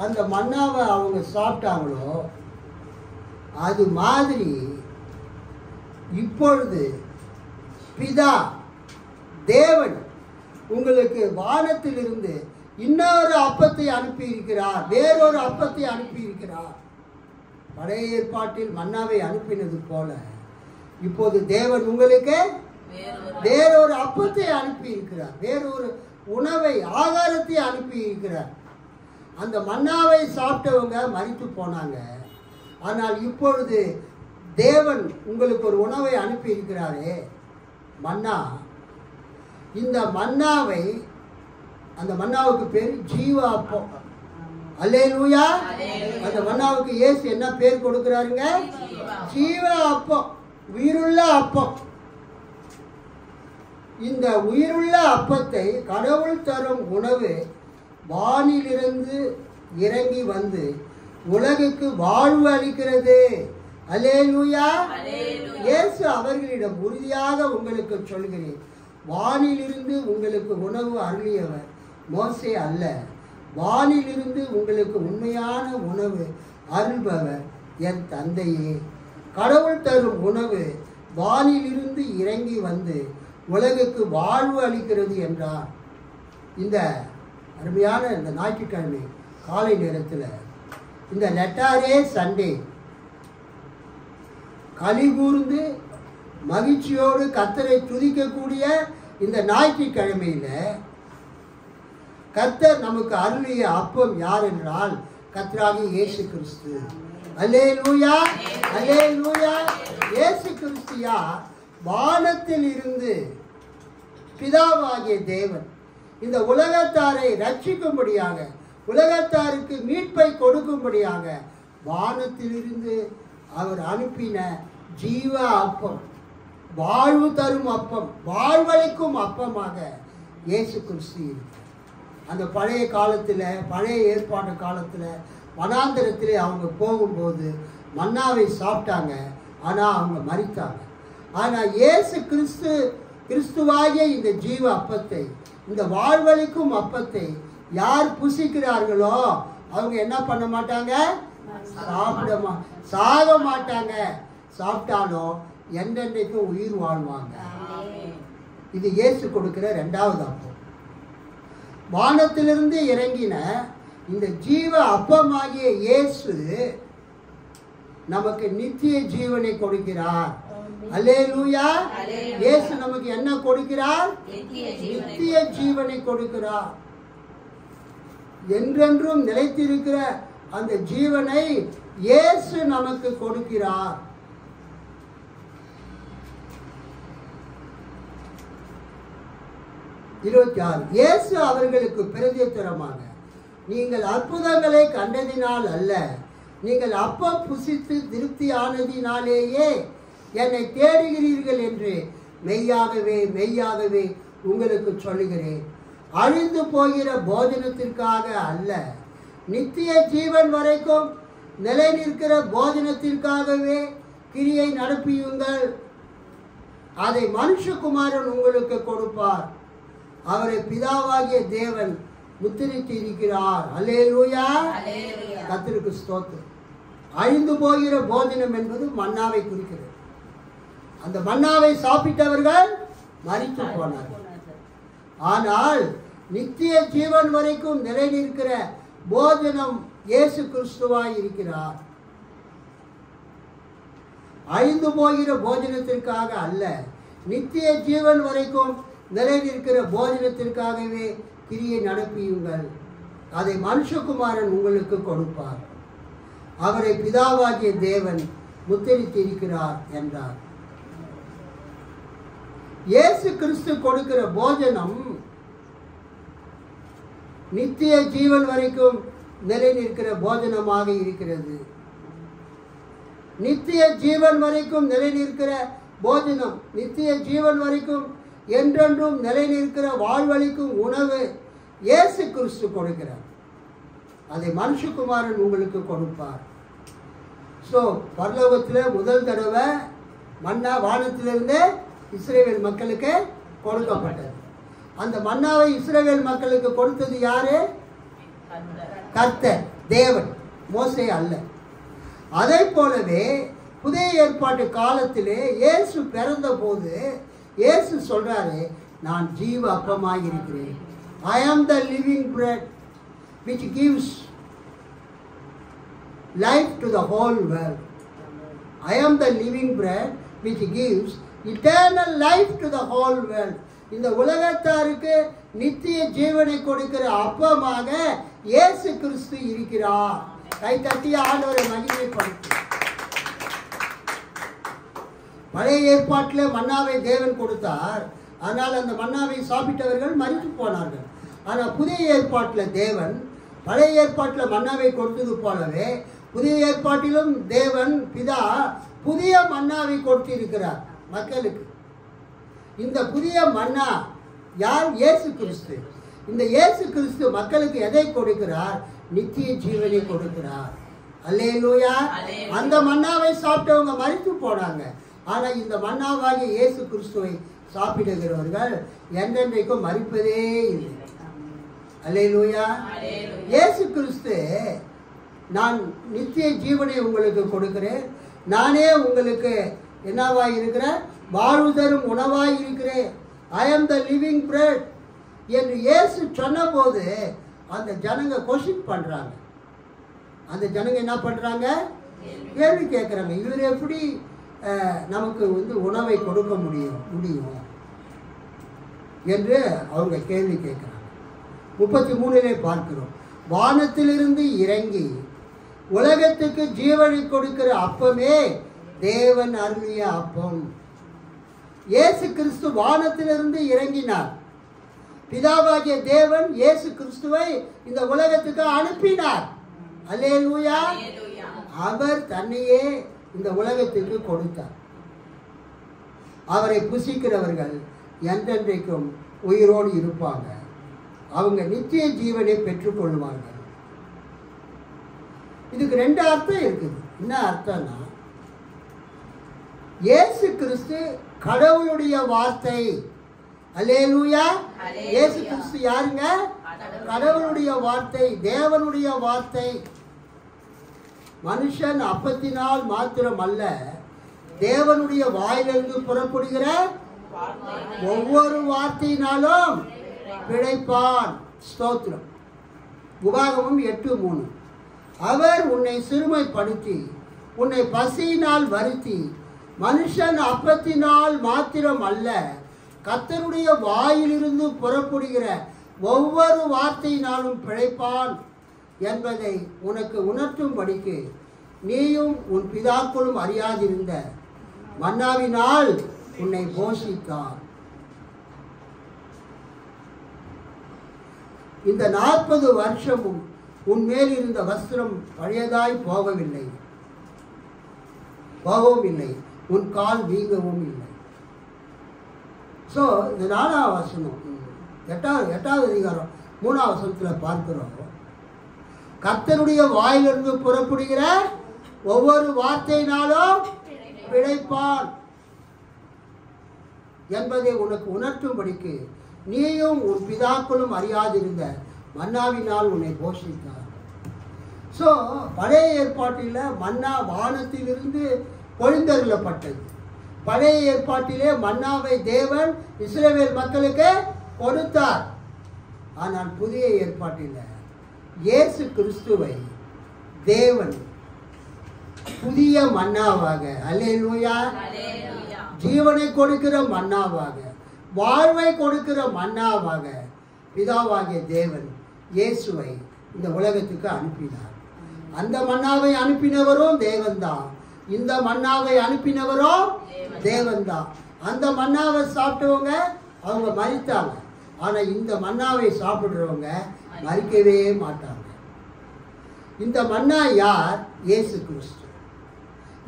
அந்த மன்னாவை அவங்க சாப்பிட்டாங்களோ அது மாதிரி இப்பொழுது பிதா தேவன் உங்களுக்கு வானத்திலிருந்து இன்னொரு அப்பத்தை அனுப்பி இருக்கிறார், வேறொரு அப்பத்தை அனுப்பி இருக்கிறார். பழைய ஏற்பாட்டில் மன்னாவை அனுப்பினது போல இப்போது தேவன் உங்களுக்கு வேறொரு அப்பத்தை அனுப்பி இருக்கிறார், வேறொரு உணவை ஆகாரத்தை அனுப்பி இருக்கிறார். அந்த மன்னாவை சாப்பிட்டவங்க மரித்து போனாங்க. ஆனால் இப்பொழுது தேவன் உங்களுக்கு ஒரு உணவை அனுப்பி இருக்கிறாரே, மன்னா. இந்த மன்னாவை, அந்த மன்னாவுக்கு பேர் ஜீவ அப்பம். அல்லேலூயா. அந்த மன்னாவுக்கு இயேசு என்ன பேர் கொடுக்கிறாருங்க? ஜீவ அப்பம், உயிருள்ள அப்பம். இந்த உயிருள்ள அப்பத்தை, கடவுள் தரும் உணவு வானிலிருந்து இறங்கி வந்து உலகுக்கு வாழ்வு அளிக்கிறது. அல்லேலூயா. இயேசு அவர்களிடம் உறுதியாக உங்களுக்கு சொல்கிறேன், வானிலிருந்து உங்களுக்கு உணவு அருளியவர் மோசே அல்ல, வானிலிருந்து உங்களுக்கு உண்மையான உணவு அருள்பவர் என் தந்தையே. கடவுள் தரும் உணவு வானிலிருந்து இறங்கி வந்து உலகுக்கு வாழ்வு அளிக்கிறது என்றார். இந்த அருமையான இந்த ஞாயிற்றுக்கிழமை காலை நேரத்தில் இந்த லெட்டாரே சண்டே களி கூர்ந்து மகிழ்ச்சியோடு கர்த்தரை துதிக்கக்கூடிய இந்த ஞாயிற்றுக்கிழமையில் கர்த்தர் நமக்கு அருளிய அப்பம் யார் என்றால் கர்த்தராகிய இயேசு கிறிஸ்து. அல்லேலூயா, அல்லேலூயா. இயேசு கிறிஸ்தியா வானத்தில் இருந்து பிதாவாகிய தேவன் இந்த உலகத்தாரை ரட்சிக்கும்படியாக, உலகத்தாருக்கு மீட்பை கொடுக்கும்படியாக வானத்திலிருந்து அவர் அனுப்பின ஜீவ அப்பம், வாழ்வு தரும் அப்பம், வாழ்வளிக்கும் அப்பமாக இயேசு கிறிஸ்து இருக்கு. அந்த பழைய காலத்தில், பழைய ஏற்பாட்டு காலத்தில் வனாந்தரத்திலே அவங்க போகும்போது மன்னாவை சாப்பிட்டாங்க, ஆனால் அவங்க மரித்தாங்க. ஆனால் இயேசு கிறிஸ்துவாகிய இந்த ஜீவ அப்பத்தை, இந்த வாழ்வளிக்கும் அப்பத்தை யார் புசிக்கிறார்களோ அவங்க என்ன பண்ண மாட்டாங்க? சாக மாட்டாங்க. சாப்பிட்டாலும் என்றென்றைக்கும் உயிர் வாழ்வாங்க. இது இயேசு கொடுக்கிற இரண்டாவது அப்பம். வானத்திலிருந்து இறங்கின இந்த ஜீவ அப்பமாகிய இயேசு நமக்கு நித்திய ஜீவனை கொடுக்கிறார். அல்லேலூயா. இயேசு நமக்கு என்ன கொடுக்கிறார்? நித்திய ஜீவனை கொடுக்கிறார். என்றென்றும் நிலைத்திருக்கிற அந்த ஜீவனை இயேசு நமக்கு கொடுக்கிறார். இயேசு அவர்களுக்கு பிரதியுத்தரமாக, நீங்கள் அற்புதங்களை கண்டதினால் அல்ல, நீங்கள் அப்பம் புசித்து திருப்தி ஆனதினாலேயே என்னை தேடுகிறீர்கள் என்று மெய்யாகவே மெய்யாகவே உங்களுக்கு சொல்லுகிறேன். அழிந்து போகிற போஜனத்திற்காக அல்ல, நித்திய ஜீவன் வரைக்கும் நிலை நிற்கிற போஜனத்திற்காகவே கிரியை நடப்பியுங்கள். அதை மனுஷகுமாரன் உங்களுக்கு கொடுப்பார். அவரை பிதாவாகிய தேவன் முத்திரித்து இருக்கிறார். அல்லேலூயா. கர்த்தருக்கு ஸ்தோத்திரம். அழிந்து போகிற போஜனம் என்பது மன்னாவை குறிக்கிறது. அந்த மன்னாவை சாப்பிட்டவர்கள் மரித்து போனார்கள். ஆனால் நித்திய ஜீவன் வரைக்கும் நிலை நிற்கிற போஜனம் இயேசு கிறிஸ்துவாய் இருக்கிறார். அழிந்து போகிற போஜனத்திற்காக அல்ல, நித்திய ஜீவன் வரைக்கும் நிலை நிற்கிற போஜனத்திற்காகவே கிரியை நடப்பியுங்கள். அதை மனுஷகுமாரன் உங்களுக்கு கொடுப்பார். அவரை பிதாவாகிய தேவன் முத்திரித்திருக்கிறார் என்றார். இயேசு கிறிஸ்து கொடுக்கிற போஜனம் நித்திய ஜீவன் வரைக்கும் நிலை நிற்கிற போஜனமாக இருக்கிறது. நித்திய ஜீவன் வரைக்கும் நிலை நிற்கிற போஜனம், நித்திய ஜீவன் வரைக்கும் என்றென்றும் நிலை நிற்கிற வாழ்வளிக்கும் உணவு இயேசு கிறிஸ்து கொடுக்கிறார். அதை மனுஷகுமாரன் உங்களுக்கு கொடுப்பார். ஸோ பரலோகத்தில் முதல் தடவை மன்னா வானத்திலிருந்து இஸ்ரவேல் மக்களுக்கு கொடுக்கப்பட்டது. அந்த மன்னாவை இஸ்ரவேல் மக்களுக்கு கொடுத்தது யாரு? கர்த்தர், தேவன், மோசே அல்ல. அதை போலவே புதிய ஏற்பாட்டு காலத்திலே இயேசு பிறந்த போது இயேசு சொல்றாரு, நான் ஜீவ அப்பமாக இருக்கிறேன். I am the living bread which gives life to the whole world. I am the living bread which gives eternal life to the whole world. இந்த உலகத்தாருக்கு நித்திய ஜீவனை கொடுக்கிற அப்பமாக இயேசு கிறிஸ்து இருக்கிறார். கை தட்டி ஆண்டவரை மகிமைப்படுத்து. பழைய ஏற்பாட்டில் மன்னாவை தேவன் கொடுத்தார். ஆனால் அந்த மன்னாவை சாப்பிட்டவர்கள் மரித்து போனார்கள். ஆனால் புதிய ஏற்பாட்டில் தேவன் பழைய ஏற்பாட்டில் மன்னாவை கொடுத்தது போலவே புதிய ஏற்பாட்டிலும் தேவன் பிதா புதிய மன்னாவை கொடுத்திருக்கிறார் மக்களுக்கு. இந்த புதிய மன்னா யார்? இயேசு கிறிஸ்து. இந்த இயேசு கிறிஸ்து மக்களுக்கு எதை கொடுக்கிறார்? நித்திய ஜீவனை கொடுக்கிறார். அல்லேலூயா. அந்த மன்னாவை சாப்பிட்டவங்க மரித்து போனாங்க. ஆனால் இந்த மன்னாவாகிய இயேசு கிறிஸ்துவை சாப்பிடுகிறவர்கள் என்றென்றைக்கும் மரிப்பதே இல்லை. அல்லேலூயா. இயேசு கிறிஸ்து நான் நித்திய ஜீவனை உங்களுக்கு கொடுக்கிறேன், நானே உங்களுக்கு என்னவாய் இருக்கிறேன்? வாழ்வு தரும் உணவாய் இருக்கிறேன். I am the living bread என்று இயேசு சொன்னபோது அந்த ஜனங்க கொஸ்டின் பண்ணுறாங்க. அந்த ஜனங்க என்ன பண்ணுறாங்க? கேள்வி கேட்குறாங்க. இவர் எப்படி நமக்கு உணவை கொடுக்க முடியும் என்று அவங்க கேள்வி கேட்குறாங்க. 33 பார்க்கிறோம். வானத்திலிருந்து இறங்கி உலகத்துக்கு ஜீவனை கொடுக்கிற அப்பமே தேவன் அருளிய அப்பம். இயேசு கிறிஸ்து வானத்திலிருந்து இறங்கினார். பிதாவாகிய தேவன் இயேசு கிறிஸ்துவை இந்த உலகத்துக்கு அனுப்பினார். அல்லேலூயா. அவர் தன்னையே இந்த உலகத்துக்கு கொடுத்தார். அவரை புசிக்கிறவர்கள் என்றென்றைக்கும் உயிரோடு இருப்பாங்க. அவங்க நித்திய ஜீவனை பெற்றுக்கொள்வார்கள். இதுக்கு 2 அர்த்தம் இருக்குது. என்ன அர்த்தம்னா, இயேசு கிறிஸ்து கடவுளுடைய வார்த்தை. அல்லேலூயா. இயேசு கிறிஸ்து யாருங்க? கடவுளுடைய வார்த்தை, தேவனுடைய வார்த்தை. மனுஷன் அப்பத்தினால் மாத்திரம் அல்ல, தேவனுடைய வாயிலிருந்து புறப்படுகிற ஒவ்வொரு வார்த்தையினாலும் பிழைப்பான். ஸ்தோத்திரம். உபாகமம் 8:3. அவர் உன்னை சிறுமைப்படுத்தி உன்னை பசியினால் வருத்தி மனுஷன் அப்பத்தினால் மாத்திரம் அல்ல, கர்த்தருடைய வாயிலிருந்து புறப்படுகிற ஒவ்வொரு வார்த்தையினாலும் பிழைப்பான் என்பதை உனக்கு உணர்த்தும்படிக்கு நீயும் உன் பிதாக்களும் அறியாதிருந்த மன்னாவினால் உன்னை போஷித்தார். இந்த 40 வருஷமும் உன் மேல் இருந்த வஸ்திரம் பழையதாய் போகவும் இல்லை, உன் கால் வீங்கவும் இல்லை. ஸோ இந்த 4ஆம் வசனம் 8வது அதிகாரம் 3ஆம் வசனத்தில் பார்க்கிறோம். கர்த்தருடைய வாயிலிருந்து புறப்படுகிற ஒவ்வொரு வார்த்தையினாலும் பிழைப்பான் என்பதை உனக்கு உணர்த்தும்படிக்கு நீயும் உன் பிதாக்களும் அறியாதிருந்த மன்னாவினால் உன்னை போஷித்தார். ஸோ பழைய ஏற்பாட்டில் மன்னா வானத்திலிருந்து பொழிந்தருளப்பட்டது. பழைய ஏற்பாட்டிலே மன்னாவை தேவன் இஸ்ரவேல் மக்களுக்கு கொடுத்தார். ஆனால் புதிய ஏற்பாட்டில் இயேசு கிறிஸ்துவை தேவன் புதிய மன்னாவாக, அல்லேலூயா, ஜீவனை கொடுக்கிற மன்னாவாக, வாழ்வை கொடுக்கிற மன்னாவாக பிதாவாகிய தேவன் இயேசுவை இந்த உலகத்துக்கு அனுப்பினார். அந்த மன்னாவை அனுப்பினவரும் தேவன்தான், இந்த மன்னாவை அனுப்பினவரும் தேவன்தான். அந்த மன்னாவை சாப்பிட்டவங்க அவங்க மரித்தாங்க. ஆனால் இந்த மன்னாவை சாப்பிடுறவங்க மரிக்கவே மாட்டாங்க. இந்த மன்னா யார்? இயேசு கிறிஸ்து.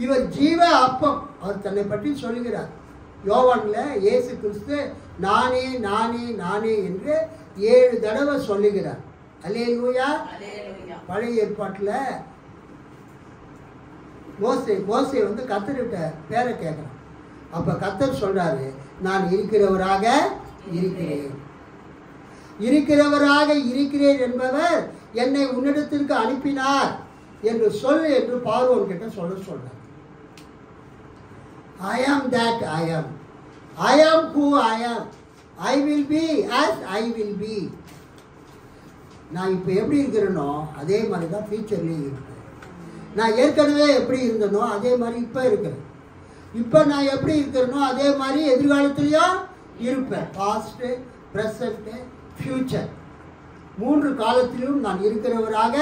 இவர் ஜீவ அப்பம். அவர் தன்னை பற்றி சொல்லுகிறார். யோவானில் இயேசு கிறிஸ்து நானே நானே நானே என்று 7 தடவை சொல்லுகிறார். அல்லேலூயா. பழைய ஏற்பாட்டில் மோசே கர்த்தர்கிட்ட பேரை கேட்குறான். அப்போ கர்த்தர் சொல்றாரு, நான் இருக்கிறவராக இருக்கிறேன் என்பவர் என்னை உன்னிடத்திற்கு அனுப்பினார் என்று சொல் என்று பார்வோன் கிட்ட சொல்றார். I am that I am. I am who I am. I will be as I will be. நான் இப்போ எப்படி இருக்கிறேனோ அதே மாதிரி தான் ஃபியூச்சர்லேயும் இருக்கேன். நான் ஏற்கனவே எப்படி இருந்தனோ அதே மாதிரி இப்போ இருக்கிறேன். இப்போ நான் எப்படி இருக்கிறேனோ அதே மாதிரி எதிர்காலத்துலேயும் இருப்பேன். பாஸ்ட்டு, ப்ரெசண்ட்டு, ஃப்யூச்சர் 3 காலத்திலும் நான் இருக்கிறவராக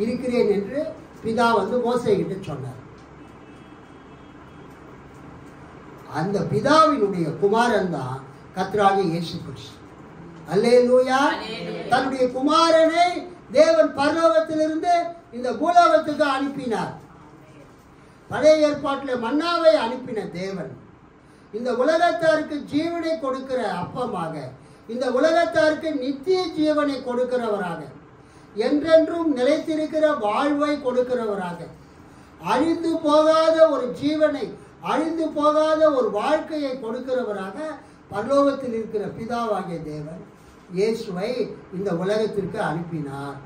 இருக்கிறேன் என்று பிதா மோசேகிட்ட சொன்னார். அந்த பிதாவினுடைய குமாரன் தான் கர்த்தராகிய இயேசு கிறிஸ்து. அல்லேலூயா. தன்னுடைய குமாரனை தேவன் பரலோகத்திலிருந்து இந்த பூலோகத்துக்கு அனுப்பினார். பழைய ஏற்பாட்டில் மன்னாவை அனுப்பின தேவன் இந்த உலகத்தாருக்கு ஜீவனை கொடுக்கிற அப்பமாக, இந்த உலகத்தாருக்கு நித்திய ஜீவனை கொடுக்கிறவராக, என்றென்றும் நிலைத்திருக்கிற வாழ்வை கொடுக்கிறவராக, அழிந்து போகாத ஒரு ஜீவனை, அழிந்து போகாத ஒரு வாழ்க்கையை கொடுக்கிறவராக பரலோகத்தில் இருக்கிற பிதாவாகிய தேவன் இயேசுவை இந்த உலகத்திற்கு அனுப்பினார்.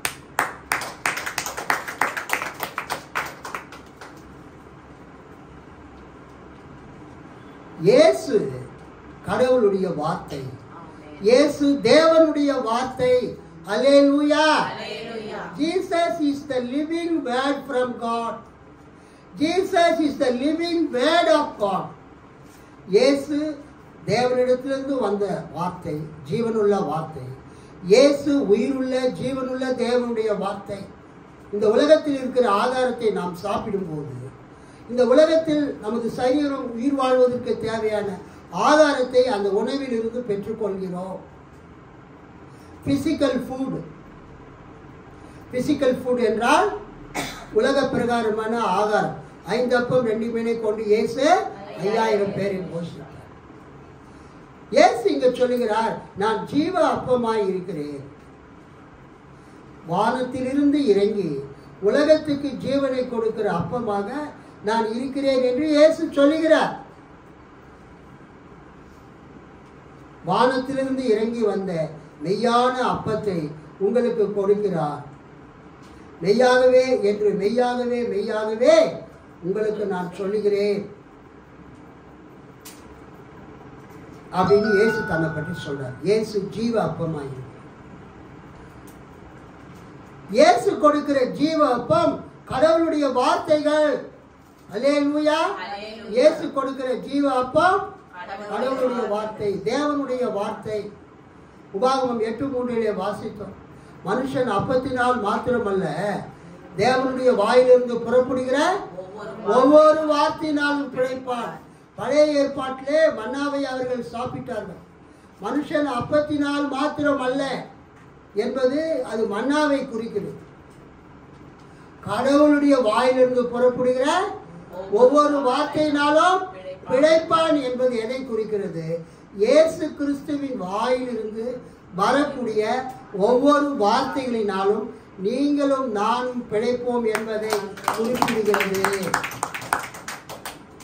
இயேசு கடவுளுடைய வார்த்தை, இயேசு தேவனுடைய வார்த்தை. அல்லேலூயா. Jesus is the living word from God. Jesus is the living word of God. இயேசு தேவனிடத்திலிருந்து வந்த வார்த்தை, ஜீவனுள்ள வார்த்தை. இயேசு உயிருள்ள ஜீவனுள்ள தேவனுடைய வார்த்தை. இந்த உலகத்தில் இருக்கிற ஆகாரத்தை நாம் சாப்பிடும்போது, இந்த உலகத்தில் நமது சரீரம் உயிர் வாழ்வதற்கு தேவையான ஆகாரத்தை அந்த உணவில் இருந்து பெற்றுக்கொள்கிறோம். Physical food. பிசிக்கல் ஃபுட் என்றால் உலக பிரகாரமான ஆகாரம். 5 அப்பம் 2 மீனை கொண்டு இயேசு 5000 பேரை போஷித்தார். இயேசு இங்க சொல்லுகிறார், நான் ஜீவ அப்பமாய் இருக்கிறேன். வானத்திலிருந்து இறங்கி உலகத்துக்கு ஜீவனை கொடுக்கிற அப்பமாக நான் இருக்கிறேன் என்று இயேசு சொல்லுகிறார். வானத்திலிருந்து இறங்கி வந்த மெய்யான அப்பத்தை உங்களுக்கு கொடுக்கிறார். மெய்யாகவே என்று மெய்யாகவே மெய்யாகவே உங்களுக்கு நான் சொல்லுகிறேன் அப்படின்னு இயேசு தன்னை பற்றி சொல்றார். இயேசு ஜீவ அப்பமாய். இயேசு கொடுக்கிற ஜீவ அப்பம் கடவுளுடைய வார்த்தைகள். அல்லேலூயா. இயேசு கொடுக்கிற ஜீவ அப்பம் கடவுளுடைய வார்த்தை, தேவனுடைய வார்த்தை. உபாகமம் 8:3 வாசித்தோம். மனுஷன் அப்பத்தினால் மாத்திரமல்ல, தேவனுடைய வாயிலிருந்து புறப்படுகிற ஒவ்வொரு வார்த்தையினாலும் பிழைப்பான். பழைய ஏற்பாட்டிலே மன்னாவை அவர்கள் சாப்பிட்டார்கள். மனுஷன் அப்பத்தினால் மாத்திரம் அல்ல என்பது அது மன்னாவை குறிக்கிறது. கடவுளுடைய வாயிலிருந்து புறப்படுகிற ஒவ்வொரு வார்த்தையினாலும் பிழைப்பான் என்பது எதை குறிக்கிறது? இயேசு கிறிஸ்துவின் வாயிலிருந்து வரக்கூடிய ஒவ்வொரு வார்த்தைகளினாலும் நீங்களும் நானும் பிழைப்போம் என்பதை குறிப்பிடுகிறது.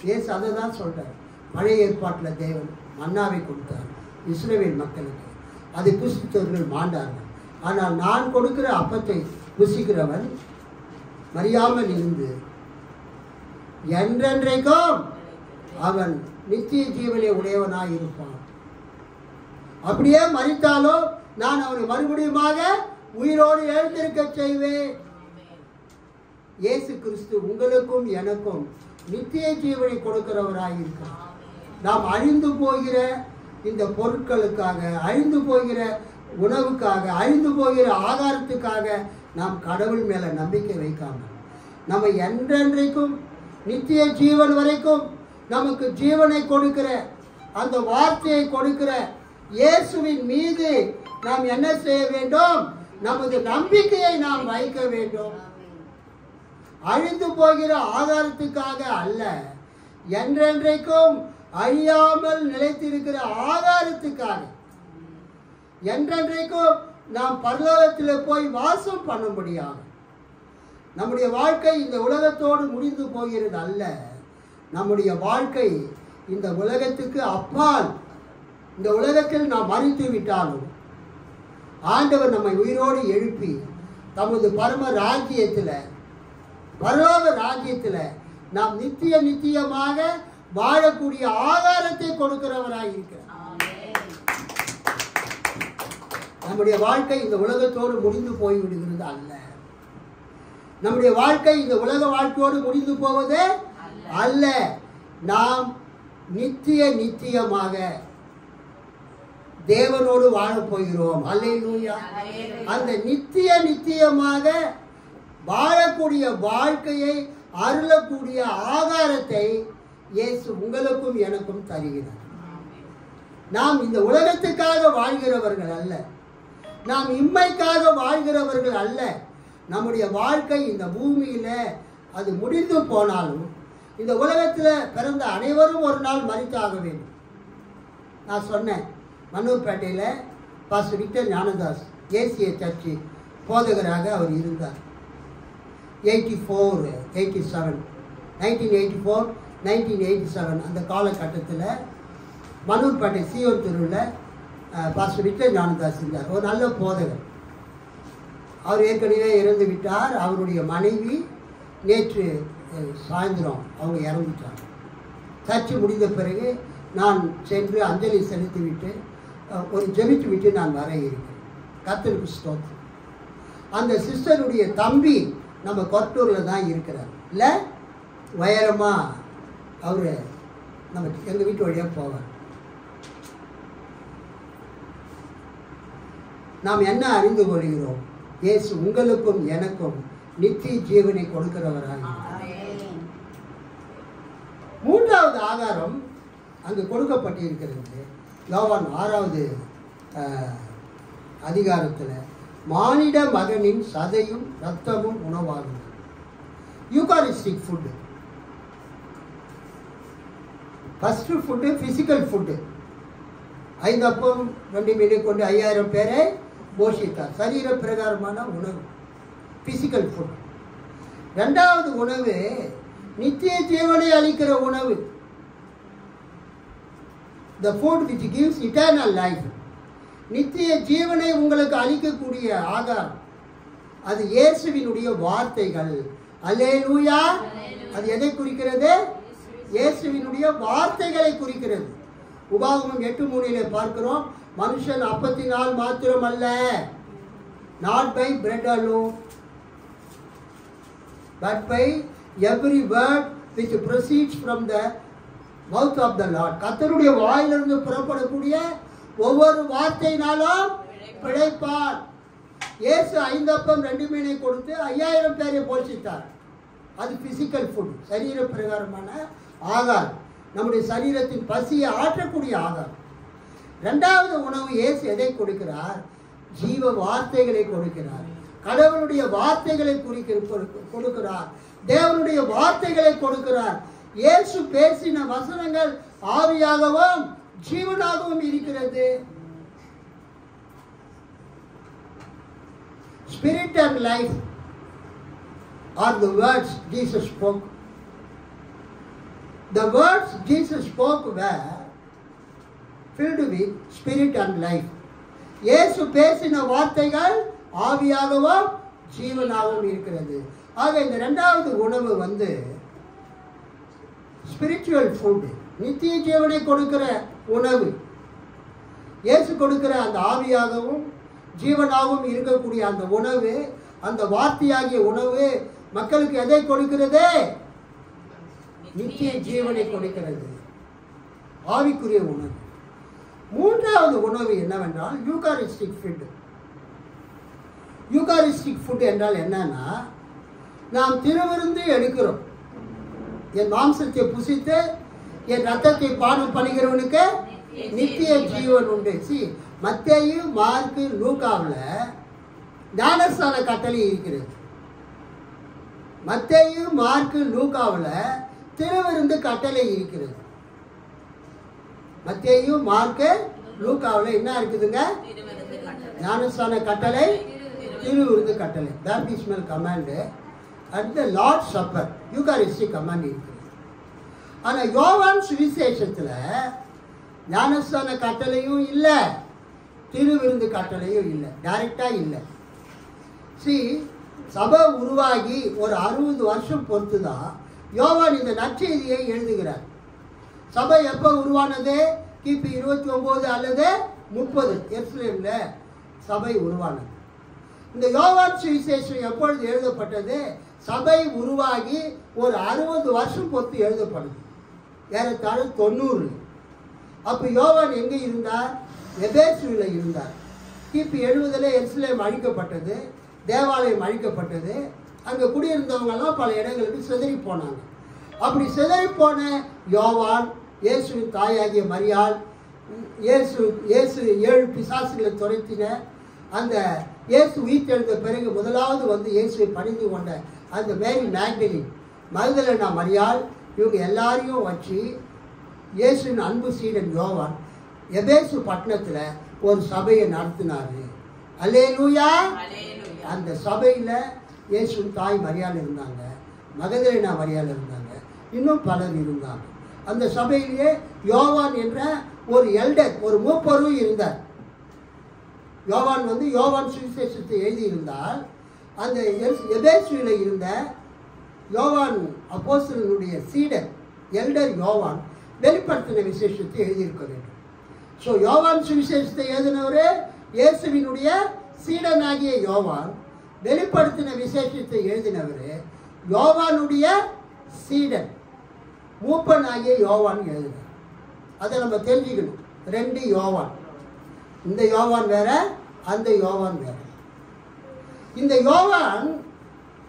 இயேசு அதை தான் சொல்றார். பழைய ஏற்பாட்டில் தேவன் மன்னாவை கொடுத்தார் இஸ்ரவேல் மக்களுக்கு. அதை புசித்தவர்கள் மாண்டார்கள். ஆனால் நான் கொடுக்கிற அப்பத்தை புசிக்கிறவன் மறியாமல் இருந்து என்றென்றைக்கும் அவன் நித்திய ஜீவனை உடையவனாய் இருப்பான். அப்படியே மரித்தாலும் நான் அவனை மறுபடியுமாக உயிரோடு எழுந்திருக்க செய்வேன். இயேசு கிறிஸ்து உங்களுக்கும் எனக்கும் நித்திய ஜீவனை கொடுக்கிறவராய் இருக்கிறார். நாம் அழிந்து போகிற இந்த பொருட்களுக்காக, அழிந்து போகிற உணவுக்காக, அழிந்து போகிற ஆகாரத்துக்காக நாம் கடவுள் மேல நம்பிக்கை வைக்காமல், நம்ம என்றென்றைக்கும் நித்திய ஜீவன் வரைக்கும் நமக்கு ஜீவனை கொடுக்கிற அந்த வார்த்தையை கொடுக்கிற இயேசுவின் மீது நாம் என்ன செய்ய வேண்டும்? நமது நம்பிக்கையை நாம் வைக்க வேண்டும். அழிந்து போகிற ஆதாரத்துக்காக அல்ல, என்றென்றைக்கும் அழியாமல் நிலைத்திருக்கிற ஆதாரத்துக்காக. என்றென்றைக்கும் நாம் பரலோகத்தில் போய் வாசம் பண்ண முடியாது. நம்முடைய வாழ்க்கை இந்த உலகத்தோடு முடிந்து போகிறது அல்ல. நம்முடைய வாழ்க்கை இந்த உலகத்துக்கு அப்பால். இந்த உலகத்தில் நாம் மரித்து விட்டாலும் ஆண்டவர் நம்மை உயிரோடு எழுப்பி தமது பரம ராஜ்யத்தில், பரலோக ராஜ்யத்தில் நாம் நித்திய நித்தியமாக வாழக்கூடிய ஆதாரத்தை கொடுக்கிறவராய் இருக்கிறார். நம்முடைய வாழ்க்கை இந்த உலகத்தோடு முடிந்து போய்விடுகிறது அல்ல. நம்முடைய வாழ்க்கை இந்த உலக வாழ்க்கையோடு முடிந்து போவதே அல்ல. நாம் நித்தியமாக தேவனோடு வாழப் போகிறோம். அல்லேலூயா. அந்த நித்தியமாக வாழக்கூடிய வாழ்க்கையை அருளக்கூடிய ஆகாரத்தை இயேசு உங்களுக்கும் எனக்கும் தருகிறார். நாம் இந்த உலகத்துக்காக வாழ்கிறவர்கள் அல்ல, நாம் இம்மைக்காக வாழ்கிறவர்கள் அல்ல. நம்முடைய வாழ்க்கை இந்த பூமியில அது முடிந்து போனாலும் இந்த உலகத்தில் பிறந்த அனைவரும் ஒரு நாள் மரித்தாக வேண்டும். நான் சொன்னேன், மன்னூர்பேட்டையில் பாஸ்டர் விக்டர் ஞானதாஸ் ஏசிய சர்ச்சு போதகராக அவர் இருந்தார். 1987 அந்த காலகட்டத்தில் மன்னூர்பேட்டை சியோன் தெருவில் பாஸ்டர் விக்டர் ஞானதாஸ் இருந்தார். ஒரு நல்ல போதகர். அவர் ஏற்கனவே இறந்து விட்டார். அவருடைய மனைவி நேற்று சாயந்தரம் அவங்க இறந்துட்டாங்க. சர்ச்சு முடிந்த பிறகு நான் சென்று அஞ்சலி செலுத்திவிட்டு ஒரு ஜெபித்து விட்டு நான் வர இருக்கேன். கர்த்தருக்கு ஸ்தோத்திரம். அந்த சிஸ்டருடைய தம்பி நம்ம கொட்டூரில் தான் இருக்கிறார். இல்லை உயரமாக அவர் நம்ம எங்கள் வீட்டு வழியாக போவார். நாம் என்ன அறிந்து கொள்கிறோம்? இயேசு உங்களுக்கும் எனக்கும் நித்திய ஜீவனை கொடுக்கிறவராக. மூன்றாவது ஆகாரம் அங்கு கொடுக்கப்பட்டிருக்கிறது. யோவான் 6வது அதிகாரத்தில் மானிட மகனின் சதையும் இரத்தமும் உணவாகும். Eucharistic food. First food physical food. 5 அப்பம் 2 மீனை கொண்டு 5000 பேரை போஷித்தார். சரீர பிரகாரமான உணவு, பிசிக்கல் ஃபுட். இரண்டாவது உணவு நித்திய ஜீவனை அளிக்கிற உணவு. The food which gives eternal life. நித்திய ஜீவனை உங்களுக்கு அளிக்கக்கூடிய ஆகாரம் அது இயேசுவினுடைய வார்த்தைகள். அல்லேலூயா. அது எதை குறிக்கிறது? இயேசுவினுடைய வார்த்தைகளை குறிக்கிறது. உபாகமம் 8:3 பார்க்கிறோம், மனுஷன் அப்பத்தினால் மாத்திரம் அல்ல, not by bread alone but by every word which proceeds from the mouth of the Lord. கர்த்தருடைய வாயிலிருந்து புறப்படக்கூடிய ஒவ்வொரு வார்த்தையினாலும் பிழைப்பார். இயேசு 5 அப்பம் 2 மீனை கொடுத்து 5000 பேரை போஷித்தார். அது பிசிக்கல் ஃபுட், சரீர பிரகாரமான ஆகாரம், நம்முடைய சரீரத்தின் பசியை ஆற்றக்கூடிய ஆகாரம். இரண்டாவது உணவு இயேசு எதை கொடுக்கிறார்? ஜீவ வார்த்தைகளை கொடுக்கிறார். கடவுளுடைய வார்த்தைகளை கொடுக்கிறார். தேவனுடைய வார்த்தைகளை கொடுக்கிறார். இயேசு பேசின வசனங்கள் ஆவியாகவும் ஜீவனாகவும் இருக்கிறது. Spirit and life are the words Jesus spoke. The words Jesus spoke were filled with spirit and life. இயேசு பேசின வார்த்தைகள் ஆவியாகவும் ஜீவனாகவும் இருக்கிறது. ஆக இந்த இரண்டாவது உணவு ஸ்பிரிச்சுவல் ஃபுட், நித்திய ஜீவனை கொடுக்கிற உணவு. இயேசு கொடுக்கிற அந்த ஆவியாகவும் ஜீவனாகவும் இருக்கக்கூடிய அந்த உணவு, அந்த வார்த்தையாகிய உணவு மக்களுக்கு எதை கொடுக்கிறது? நித்திய ஜீவனை கொடுக்கிறது, ஆவிக்குரிய உணவு. மூன்றாவது உணவு என்னவென்றால் யூகாரிஸ்டிக் ஃபுட். யூகாரிஸ்டிக் ஃபுட் என்றால் என்னன்னா, நாம் திருவிருந்து எடுக்கிறோம். என் மாம்சத்தை புசித்து என் ரத்தத்தை பானம் பண்ணுகிறவனுக்கு நித்திய ஜீவன் உண்டு. மத்தேயு, மார்க்கு, லூக்காவில் ஞானஸ்நான கட்டளை இருக்கிறது. மத்தேயு, மார்க்கு, லூக்காவில் திருவிருந்து கட்டளை இருக்கிறது. மத்தேயு, மார்க்கு, லூக்காவில் என்ன இருக்குதுங்க? ஞானஸ்நான கட்டளை, திருவிருந்து கட்டளை, baptismal command, at the Lord supper eucharistic command இருக்குது. ஆனால் யோவான் சுவிசேஷத்தில் ஞானஸ்நான கட்டளையும் இல்லை, திருவிருந்து கட்டளையும் இல்லை, டைரக்டாக இல்லை. சபை உருவாகி ஒரு 60 வருஷம் பொறுத்து தான் யோவான் இந்த நற்செய்தியை எழுதுகிறார். சபை எப்போ உருவானது? கிபி 29 அல்லது 30 எருசலேமில் சபை உருவானது. இந்த யோவான் சுவிசேஷம் எப்பொழுது எழுதப்பட்டது? சபை உருவாகி ஒரு 60 வருஷம் பொறுத்து எழுதப்படுது, ஏறத்தாழ 90. அப்போ யோவான் எங்கே இருந்தார்? எபேசுவில் இருந்தார். கிபி 70 எருசலேம் அழிக்கப்பட்டது, தேவாலயம் அழிக்கப்பட்டது. அங்கே குடியிருந்தவங்கெல்லாம் பல இடங்களுக்கு சிதறி போனாங்க. அப்படி சிதறி போன யோவான், இயேசுவின் தாயாகிய மரியாள், இயேசு 7 பிசாசுகளை துரைத்தின, அந்த இயேசு உயிர்த்தெழுந்த பிறகு முதலாவது வந்து இயேசுவை பணிந்து கொண்ட அந்த மேரி மேக்டலின், மகதலேனா மரியாள், இவங்க எல்லாரையும் வச்சு இயேசுவின் அன்பு சீடன் யோவான் எபேசு பட்டணத்தில் ஒரு சபையை நடத்தினார். அல்லேலூயா. அந்த சபையில் இயேசுவின் தாய் மரியாள் இருந்தாங்க, மகதலேனா மரியாள் இருந்தாங்க, இன்னும் பலர் இருந்தாங்க. அந்த சபையிலேயே யோவான் என்ற ஒரு எல்டர், ஒரு மூப்பரும் இருந்தார். யோவான் வந்து யோவான் சுவிசேஷத்தை எழுதியிருந்தால், அந்த எபேசுவில் இருந்த யோவான் அப்போஸ்தலனுடைய சீடர் எல்டர் யோவான் வெளிப்படுத்தின விசேஷத்தை எழுதியிருக்க வேண்டும். ஸோ யோவான் சுவிசேஷத்தை எழுதினவரே இயேசுவினுடைய சீடனாகிய யோவான், வெளிப்படுத்தின விசேஷத்தை எழுதினவர் யோவானுடைய சீடன் மூப்பனாகிய யோவான் எழுதினார். அதை நம்ம தெரிஞ்சுக்கணும். 2 யோவான், இந்த யோவான் வேற, அந்த யோவான் வேற. இந்த யோவான்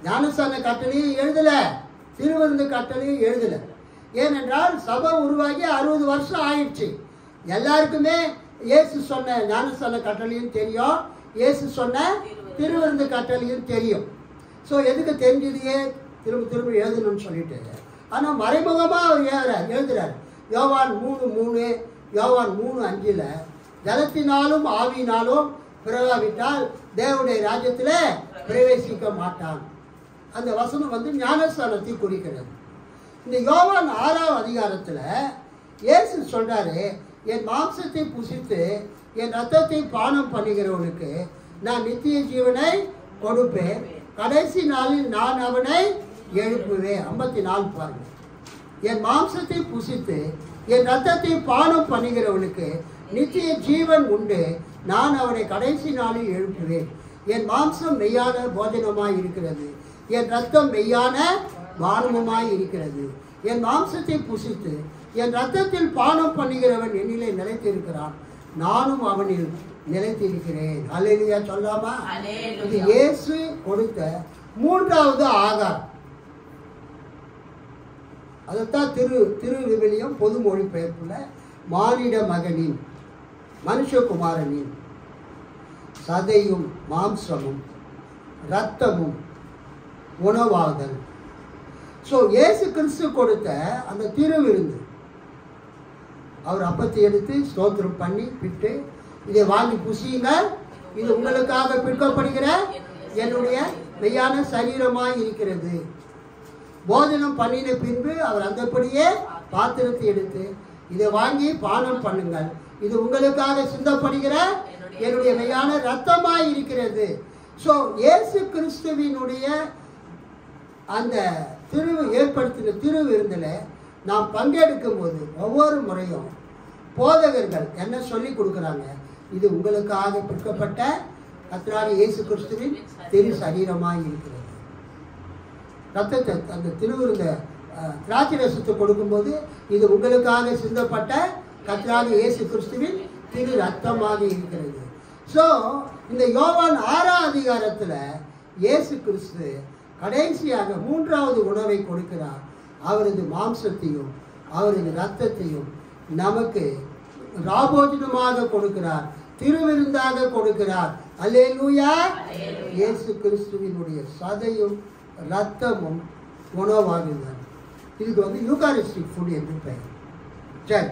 ஞானஸ்தான கட்டளையும் எழுதலை, திருவிருந்து கட்டளையும் எழுதலை. ஏனென்றால் சபை உருவாகி 60 வருஷம் ஆயிடுச்சு. எல்லாருக்குமே இயேசு சொன்ன ஞானஸ்தான கட்டளையும் தெரியும், இயேசு சொன்ன திருவிருந்து கட்டளையும் தெரியும். ஸோ எதுக்கு தெரிஞ்சதையே திரும்ப எழுதணும்னு சொல்லிட்டு, ஆனால் மறைமுகமாக அவர் எழுதுறார். யோவான் 3:3, யோவான் 3:5 ஜலத்தினாலும் ஆவியினாலும் பிறவாவிட்டால் தேவனுடைய ராஜ்யத்தில் பிரவேசிக்க மாட்டான். அந்த வசனம் வந்து ஞானஸ்தானத்தை குறிக்கிறது. இந்த யோவான் 6ஆம் அதிகாரத்தில் இயேசு சொல்றாரு, என் மாம்சத்தை புசித்து என் ரத்தத்தை பானம் பண்ணுகிறவனுக்கு நான் நித்திய ஜீவனை கொடுப்பேன், கடைசி நாளில் நான் அவனை எழுப்புவேன். 54 பாருங்க. என் மாம்சத்தை புசித்து என் ரத்தத்தை பானம் பண்ணுகிறவனுக்கு நித்திய ஜீவன் உண்டு, நான் அவனை கடைசி நாளில் எழுப்புவேன். என் மாம்சம் மெய்யான போஜனமாய் இருக்கிறது, என் ரத்தம் மெய்யான பானமுமாய் இருக்கிறது. என் மாம்சத்தை புசித்து என் ரத்தத்தில் பானம் பண்ணுகிறவன் என்னிலே நிலைத்திருக்கிறான், நானும் அவனில் நிலைத்திருக்கிறேன். அல்லேலூயா சொல்லாமா? இது இயேசு கொடுத்த 3வது ஆகாரம். அதைத்தான் திருவிவிலியம் பொது மொழிபெயர்ப்புல மானிட மகனின், மனுஷகுமாரனின் சதையும் மாம்சமும் இரத்தமும் உணவாதல். ஸோ இயேசு கிறிஸ்து கொடுத்த அந்த திருவிருந்து, அவர் அப்பத்தை எடுத்து ஸ்தோத்திரம் பண்ணி பிட்டு, இதை வாங்கி புசியுங்க, இது உங்களுக்காக பிற்கப்படுகிற என்னுடைய மெய்யான சரீரமாய் இருக்கிறது. போஜனம் பண்ணின பின்பு அவர் அந்தபடியே பாத்திரத்தை எடுத்து, இதை வாங்கி பானம் பண்ணுங்கள், இது உங்களுக்காக சிந்தப்படுகிற என்னுடைய மெய்யான ரத்தமாய் இருக்கிறது. ஸோ இயேசு கிறிஸ்துவினுடைய அந்த ஏற்படுத்தின திருவிருந்தில் நாம் பங்கெடுக்கும் போது ஒவ்வொரு முறையும் போதகர்கள் என்ன சொல்லி கொடுக்குறாங்க, இது உங்களுக்காக பிற்கப்பட்ட கர்த்தராகிய இயேசு கிறிஸ்துவின் திரு சரீரமாய் இருக்கிறது. ரத்தத்தை அந்த திருவிருந்த திராட்சை ரசத்தை கொடுக்கும்போது இது உங்களுக்காக சிந்தப்பட்ட கர்த்தராகிய இயேசு கிறிஸ்துவின் திரு ரத்தமாக இருக்கிறது. ஸோ இந்த யோவான் 6ஆம் அதிகாரத்தில் இயேசு கிறிஸ்து கடைசியாக 3வது உணவை கொடுக்கிறார். அவரது மாம்சத்தையும் அவரது இரத்தத்தையும் நமக்கு ராபோஜனமாக கொடுக்கிறார், திருவிருந்தாக கொடுக்கிறார். அல்லேலூயா. இயேசு கிறிஸ்துவினுடைய சதையும் இரத்தமும் உணவாகுங்கள். இதுக்கு வந்து யூகாரிஸ்டிக் ஃபுட் என்று பெயர். சரி,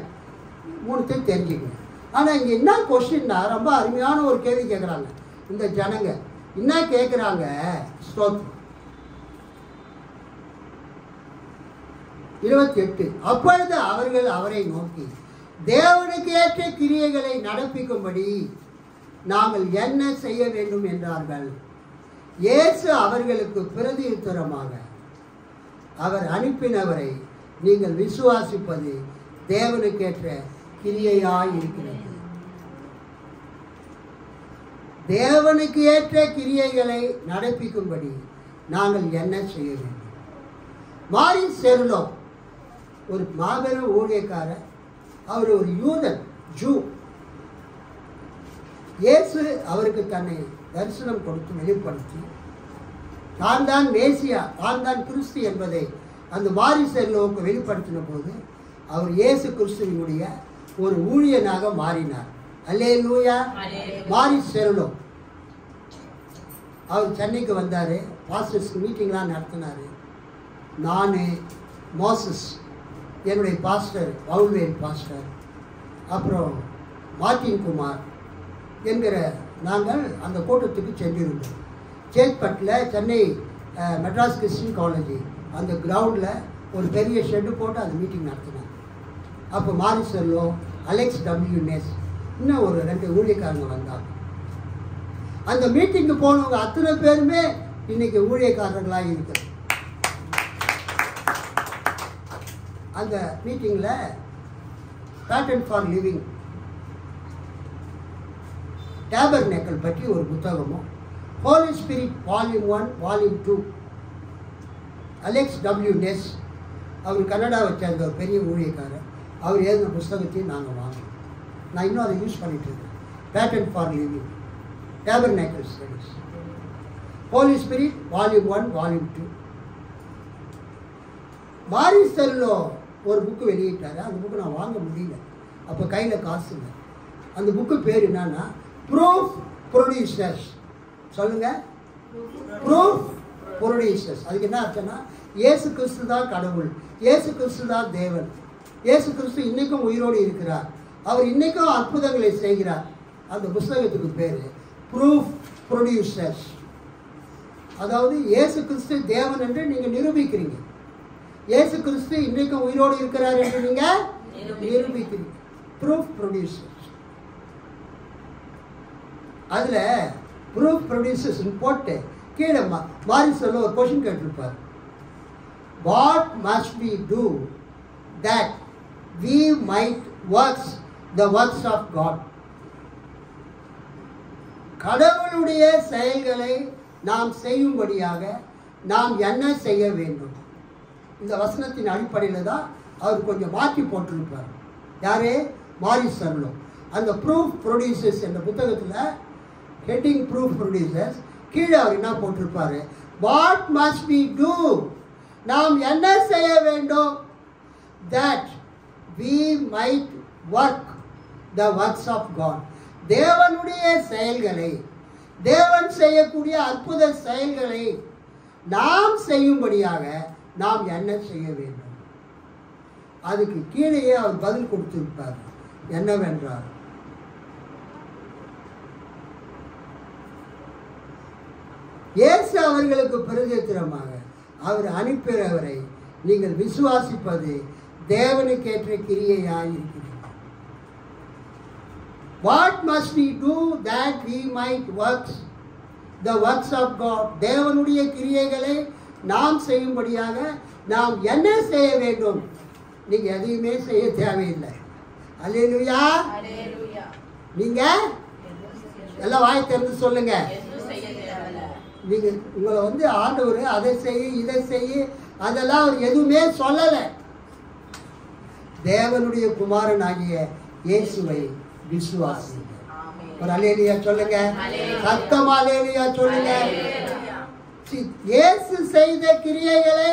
3 தெரிஞ்சுக்கங்க. ஆனால் இங்கே என்ன கொஸ்டின்னா, ரொம்ப அருமையான ஒரு கேள்வி கேட்குறாங்க இந்த ஜனங்க. என்ன கேட்குறாங்க? ஸ்தோத்திரம். 28 அப்பொழுது அவர்கள் அவரை நோக்கி, தேவனுக்கு ஏற்ற கிரியைகளை நடப்பிக்கும்படி நாங்கள் என்ன செய்ய வேண்டும் என்றார்கள். இயேசு அவர்களுக்கு பிரதியுத்தரமாக, அவர் அனுப்பினவரை நீங்கள் விசுவாசிப்பது தேவனுக்கேற்ற கிரியையாய் இருக்கிறது. தேவனுக்கு ஏற்ற கிரியைகளை நடப்பிக்கும்படி நாங்கள் என்ன செய்ய வேண்டும்? மாரிஸ் செர்லோ ஒரு மாபெரும் ஊழியக்காரர். அவர் ஒரு யூதன், ஜூ. இயேசு அவருக்கு தன்னை தரிசனம் கொடுத்து வெளிப்படுத்தி தான் தான் மேசியா, தான் தான் கிறிஸ்து என்பதை அந்த மாரிஸ் செர்லோவுக்கு வெளிப்படுத்தின போது அவர் இயேசு கிறிஸ்துவினுடைய ஒரு ஊழியனாக மாறினார். அல்லேலூயா. மாரிஸ் செர்லோ அவர் சென்னைக்கு வந்தார். பாஸ்டர்ஸ் மீட்டிங்லாம் நடத்தினார். நான், மோசஸ், என்னுடைய பாஸ்டர் பவுல்வேல் பாஸ்டர், அப்புறம் மார்ட்டின் குமார் என்கிற நாங்கள் அந்த கூட்டத்துக்கு சென்றிருந்தோம். சேத்பட்டில் சென்னை மெட்ராஸ் கிறிஸ்டின் காலேஜ் அந்த கிரவுண்டில் ஒரு பெரிய ஷெட்டு போட்டு அந்த மீட்டிங் நடத்தினாங்க. அப்போ மாரிஸ் செர்லோ, அலெக்ஸ் டபிள்யூ நெஸ், இன்னும் ஒரு 2 ஊழியக்காரங்க வந்தாங்க. அந்த மீட்டிங்கு போனவங்க அத்தனை பேருமே இன்னைக்கு ஊழியக்காரர்களாக இருக்கிறாங்க. அந்த மீட்டிங்கில் பேட்டர்ன் ஃபார் லிவிங் டேபர்நேக்கல் பற்றி ஒரு புத்தகமும், Holy Spirit volume 1 volume 2, Alex W Ness, அவர் கன்னடாவை சேர்ந்த ஒரு பெரிய ஊழியக்காரர், அவர் எழுதின புஸ்தகத்தையும் நாங்கள் வாங்கினோம். நான் இன்னும் அதை யூஸ் பண்ணிட்டு இருக்கேன். Pattern for living tabernacle studies, Holy Spirit volume 1 volume 2. Maurice Cerullo ஒரு புக்கு வெளியிட்டார். அந்த புக்கு நான் வாங்க முடியல, அப்போ கையில் காசு இல்லை. அந்த புக்கு பேர் என்னன்னா ப்ரூஃப் ப்ரொடியூசர்ஸ். சொல்லுங்க, ப்ரூஃப் ப்ரொடியூசர்ஸ். அதுக்கு என்ன அர்த்தம்னா இயேசு கிறிஸ்து தான் கடவுள், இயேசு கிறிஸ்து தான் தேவன், இயேசு கிறிஸ்து இன்னைக்கும் உயிரோடு இருக்கிறார், அவர் இன்னைக்கும் அற்புதங்களை செய்கிறார். அந்த புஸ்தகத்துக்கு பேர் ப்ரூஃப் ப்ரொடியூசர்ஸ். அதாவது இயேசு கிறிஸ்து தேவன் என்று நீங்கள் நிரூபிக்கிறீங்க, இயேசு கிறிஸ்து இன்றைக்கும் உயிரோடு இருக்கிறார் என்று நீங்கள் நிரூபிக்கிறீங்க. Proof producers. அதில் ப்ரூஃப் ப்ரொடியூசர்ஸ் போட்டு கீழே மாரிஸ் செர்லோ ஒரு கொஸ்டின் கேட்டிருப்பார். What must we do that we might works the works of God? கடவுளுடைய செயல்களை நாம் செய்யும்படியாக நாம் என்ன செய்ய வேண்டும்? இந்த வசனத்தின் அடிப்படையில் தான் அவர் கொஞ்சம் மாற்றி போட்டிருப்பார். யாரே? மாரிஸ் செர்லோ. அந்த ப்ரூஃப் ப்ரொடியூசர்ஸ் என்ற புத்தகத்தில் ஹெட்டிங் ப்ரூஃப் ப்ரொடியூசர்ஸ் கீழே அவர் என்ன போட்டிருப்பாரு? வாட் மஸ்ட் வி டூ, நாம் என்ன செய்ய வேண்டும்? That we might work the works of God, தேவனுடைய செயல்களை, தேவன் செய்யக்கூடிய அற்புத செயல்களை நாம் செய்யும்படியாக நாம் என்ன செய்ய வேண்டும்? அதுக்கு கீழேயே அவர் பதில் கொடுத்திருப்பார். என்னவென்றால், இயேசு அவர்களுக்கு பிரதித்திரமாக அவர் அனுப்பியவரை நீங்கள் விசுவாசிப்பது தேவனுக்கேற்ற கிரியையாய் இருக்கிறது. What must we do that we might work the works of God? தேவனுடைய கிரியைகளை நாம் செய்யும்படியாக நாம் என்ன செய்ய வேண்டும்? நீங்க எதையுமே செய்ய தேவையில்லை. அல்லேலூயா. நீங்க எல்லாம் வாய் திறந்து சொல்லுங்க. நீங்க உங்களை ஆண்டவர் அதை செய்ய இதை செய்ய அதெல்லாம் அவர் எதுவுமே சொல்லலை. தேவனுடைய குமாரன் ஆகிய இயேசுவை விசுவாசி. ஒரு அல்லேலூயா சொல்லுங்க. சத்தமா அல்லேலூயா சொல்லுங்க. இயேசு செய்த கிரியைகளை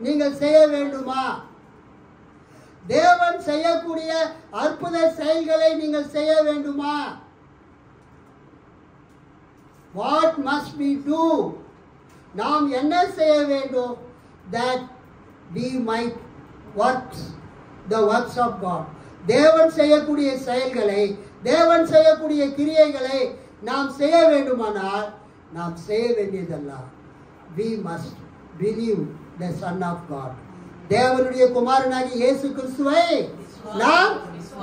நீங்கள் செய்ய வேண்டுமா? தேவன் செய்யக்கூடிய அற்புத செயல்களை நீங்கள் செய்ய வேண்டுமா? What must we do? நாம் என்ன செய்ய வேண்டும்? That we might work the works of God. தேவன் செய்யக்கூடிய செயல்களை, தேவன் செய்யக்கூடிய கிரியைகளை நாம் செய்ய வேண்டுமானால் நாம் செய்ய வேண்டியதெல்லாம் we must believe the Son of God. தேவனுடைய குமாரனாகிய இயேசு கிறிஸ்துவை நாம்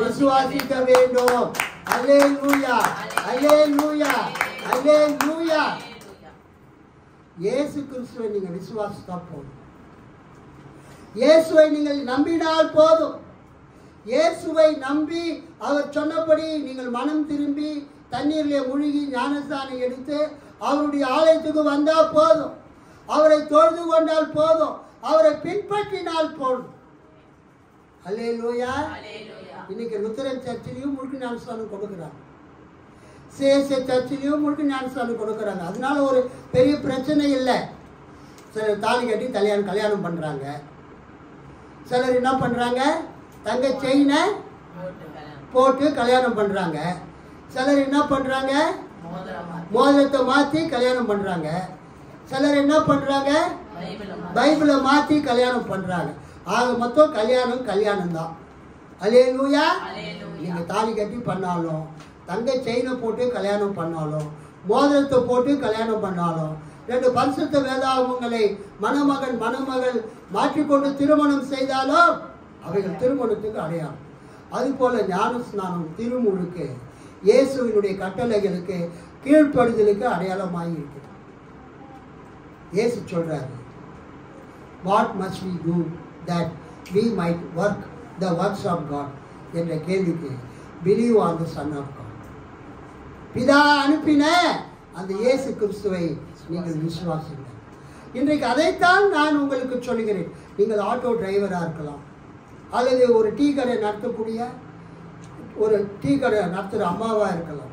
விசுவாசிக்க வேண்டும். அல்லேலூயா, அல்லேலூயா, அல்லேலூயா. இயேசு கிறிஸ்துவை நீங்கள் விசுவாசித்தா போதும். இயேசுவை நீங்கள் நம்பினால் போதும். இயேசுவை நம்பி அவர் சொன்னபடி நீங்கள் மனம் திரும்பி தண்ணீரிலே முழுகி ஞானஸ்தானம் எடுத்து அவருடைய ஆலயத்துக்கு வந்தால் போதும், அவரை தொழுது கொண்டால் போதும், அவரை பின்பற்றினால் போதும். அல்லேலூயா. இன்னைக்கு லுத்தரன் சர்ச்சிலையும் முழுக்க ஞானஸ்தானம் கொடுக்குறாங்க, சிஎஸ்ஐ சர்ச்சிலையும் முழுக்க ஞானஸ்தானம் கொடுக்குறாங்க. அதனால ஒரு பெரிய பிரச்சனை இல்லை. சிலர் தாலி கட்டி கல்யாணம் பண்ணுறாங்க, சிலர் என்ன பண்ணுறாங்க தங்க செயினை போட்டு கல்யாணம் பண்ணுறாங்க, சிலர் என்ன பண்ணுறாங்க மோதிரத்தை மாற்றி கல்யாணம் பண்ணுறாங்க, சிலர் என்ன பண்ணுறாங்க பைபிளை மாற்றி கல்யாணம் பண்ணுறாங்க. ஆக மொத்தம் கல்யாணம் தான். அல்லேலூயா. நீங்கள் தாலி கட்டி பண்ணாலும், தங்க செயினை போட்டு கல்யாணம் பண்ணாலும், மோதிரத்தை போட்டு கல்யாணம் பண்ணாலும், 2 பரிசுத்த வேதாகமங்களை மணமகன் மணமகள் மாற்றிக்கொண்டு திருமணம் செய்தாலும் அவைகள் திருமணத்துக்கு அடையாளம். அதுபோல ஞானஸ்நானம் திருமுழுக்கு இயேசுவினுடைய கட்டளைகளுக்கு கீழ்ப்படுதலுக்கு அடையாளமாகி இருக்கிறது. இயேசு சொல்றாரு, what must we do that we might work the works of God என்ற கேள்விக்கு believe on the son of God. பிதா அனுப்பின அந்த இயேசு கிறிஸ்துவை நீங்கள் விசுவாசிங்க. இன்றைக்கு அதைத்தான் நான் உங்களுக்கு சொல்கிறேன். நீங்கள் ஆட்டோ டிரைவராக இருக்கலாம், அல்லது ஒரு டீ கடை நடத்தக்கூடிய நடத்துகிற அம்மாவாக இருக்கலாம்,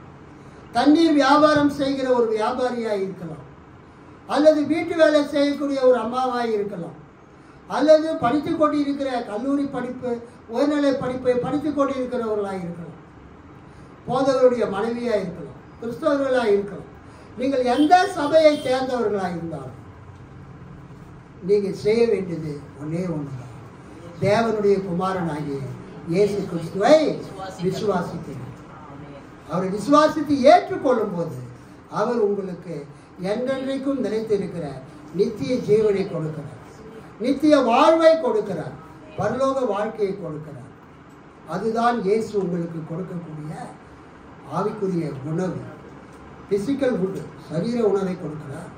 தண்ணீர் வியாபாரம் செய்கிற ஒரு வியாபாரியாக இருக்கலாம், அல்லது வீட்டு வேலை செய்யக்கூடிய ஒரு அம்மாவாக இருக்கலாம், அல்லது படித்து கொண்டு இருக்கிற கல்லூரி படிப்பு உயர்நிலை படிப்பை படித்து கொண்டு இருக்கிறவர்களாக இருக்கலாம், போதவருடைய மனைவியாக இருக்கலாம், கிறிஸ்தவர்களாக இருக்கலாம். நீங்கள் எந்த சபையை சேர்ந்தவர்களாக இருந்தாலும் நீங்கள் செய்ய வேண்டியது ஒன்றே ஒன்றுதான், தேவனுடைய குமாரனாகிய இயேசு கிறிஸ்துவை விசுவாசிக்கிறேன். அவரை விசுவாசித்து ஏற்றுக்கொள்ளும் போது அவர் உங்களுக்கு என்றென்றைக்கும் நிலைத்திருக்கிற நித்திய ஜீவனை கொடுக்கிறார், நித்திய வாழ்வை கொடுக்கிறார், பரலோக வாழ்க்கையை கொடுக்கிறார். அதுதான் இயேசு உங்களுக்கு கொடுக்கக்கூடிய ஆவிக்குரிய உணவு. பிசிக்கல் ஃபுட், சரீர உணவை கொடுக்கிறார்,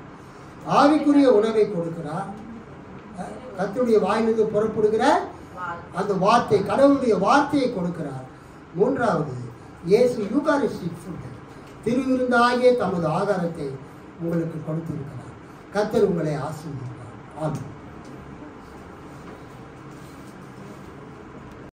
ஆவிக்குரிய உணவை கொடுக்கிறார். கர்த்தருடைய வாயிலிருந்து புறப்படுகிற அந்த வார்த்தை, கடவுளுடைய வார்த்தையை கொடுக்கிறார். 3வது, இயேசு யூகாரிஸ்டிக் ஃபுட், திருவிருந்தாகிய தமது ஆகாரத்தை உங்களுக்கு கொடுத்திருக்கிறார். கர்த்தர் உங்களை ஆசீர்வதிப்பார். ஆமென்.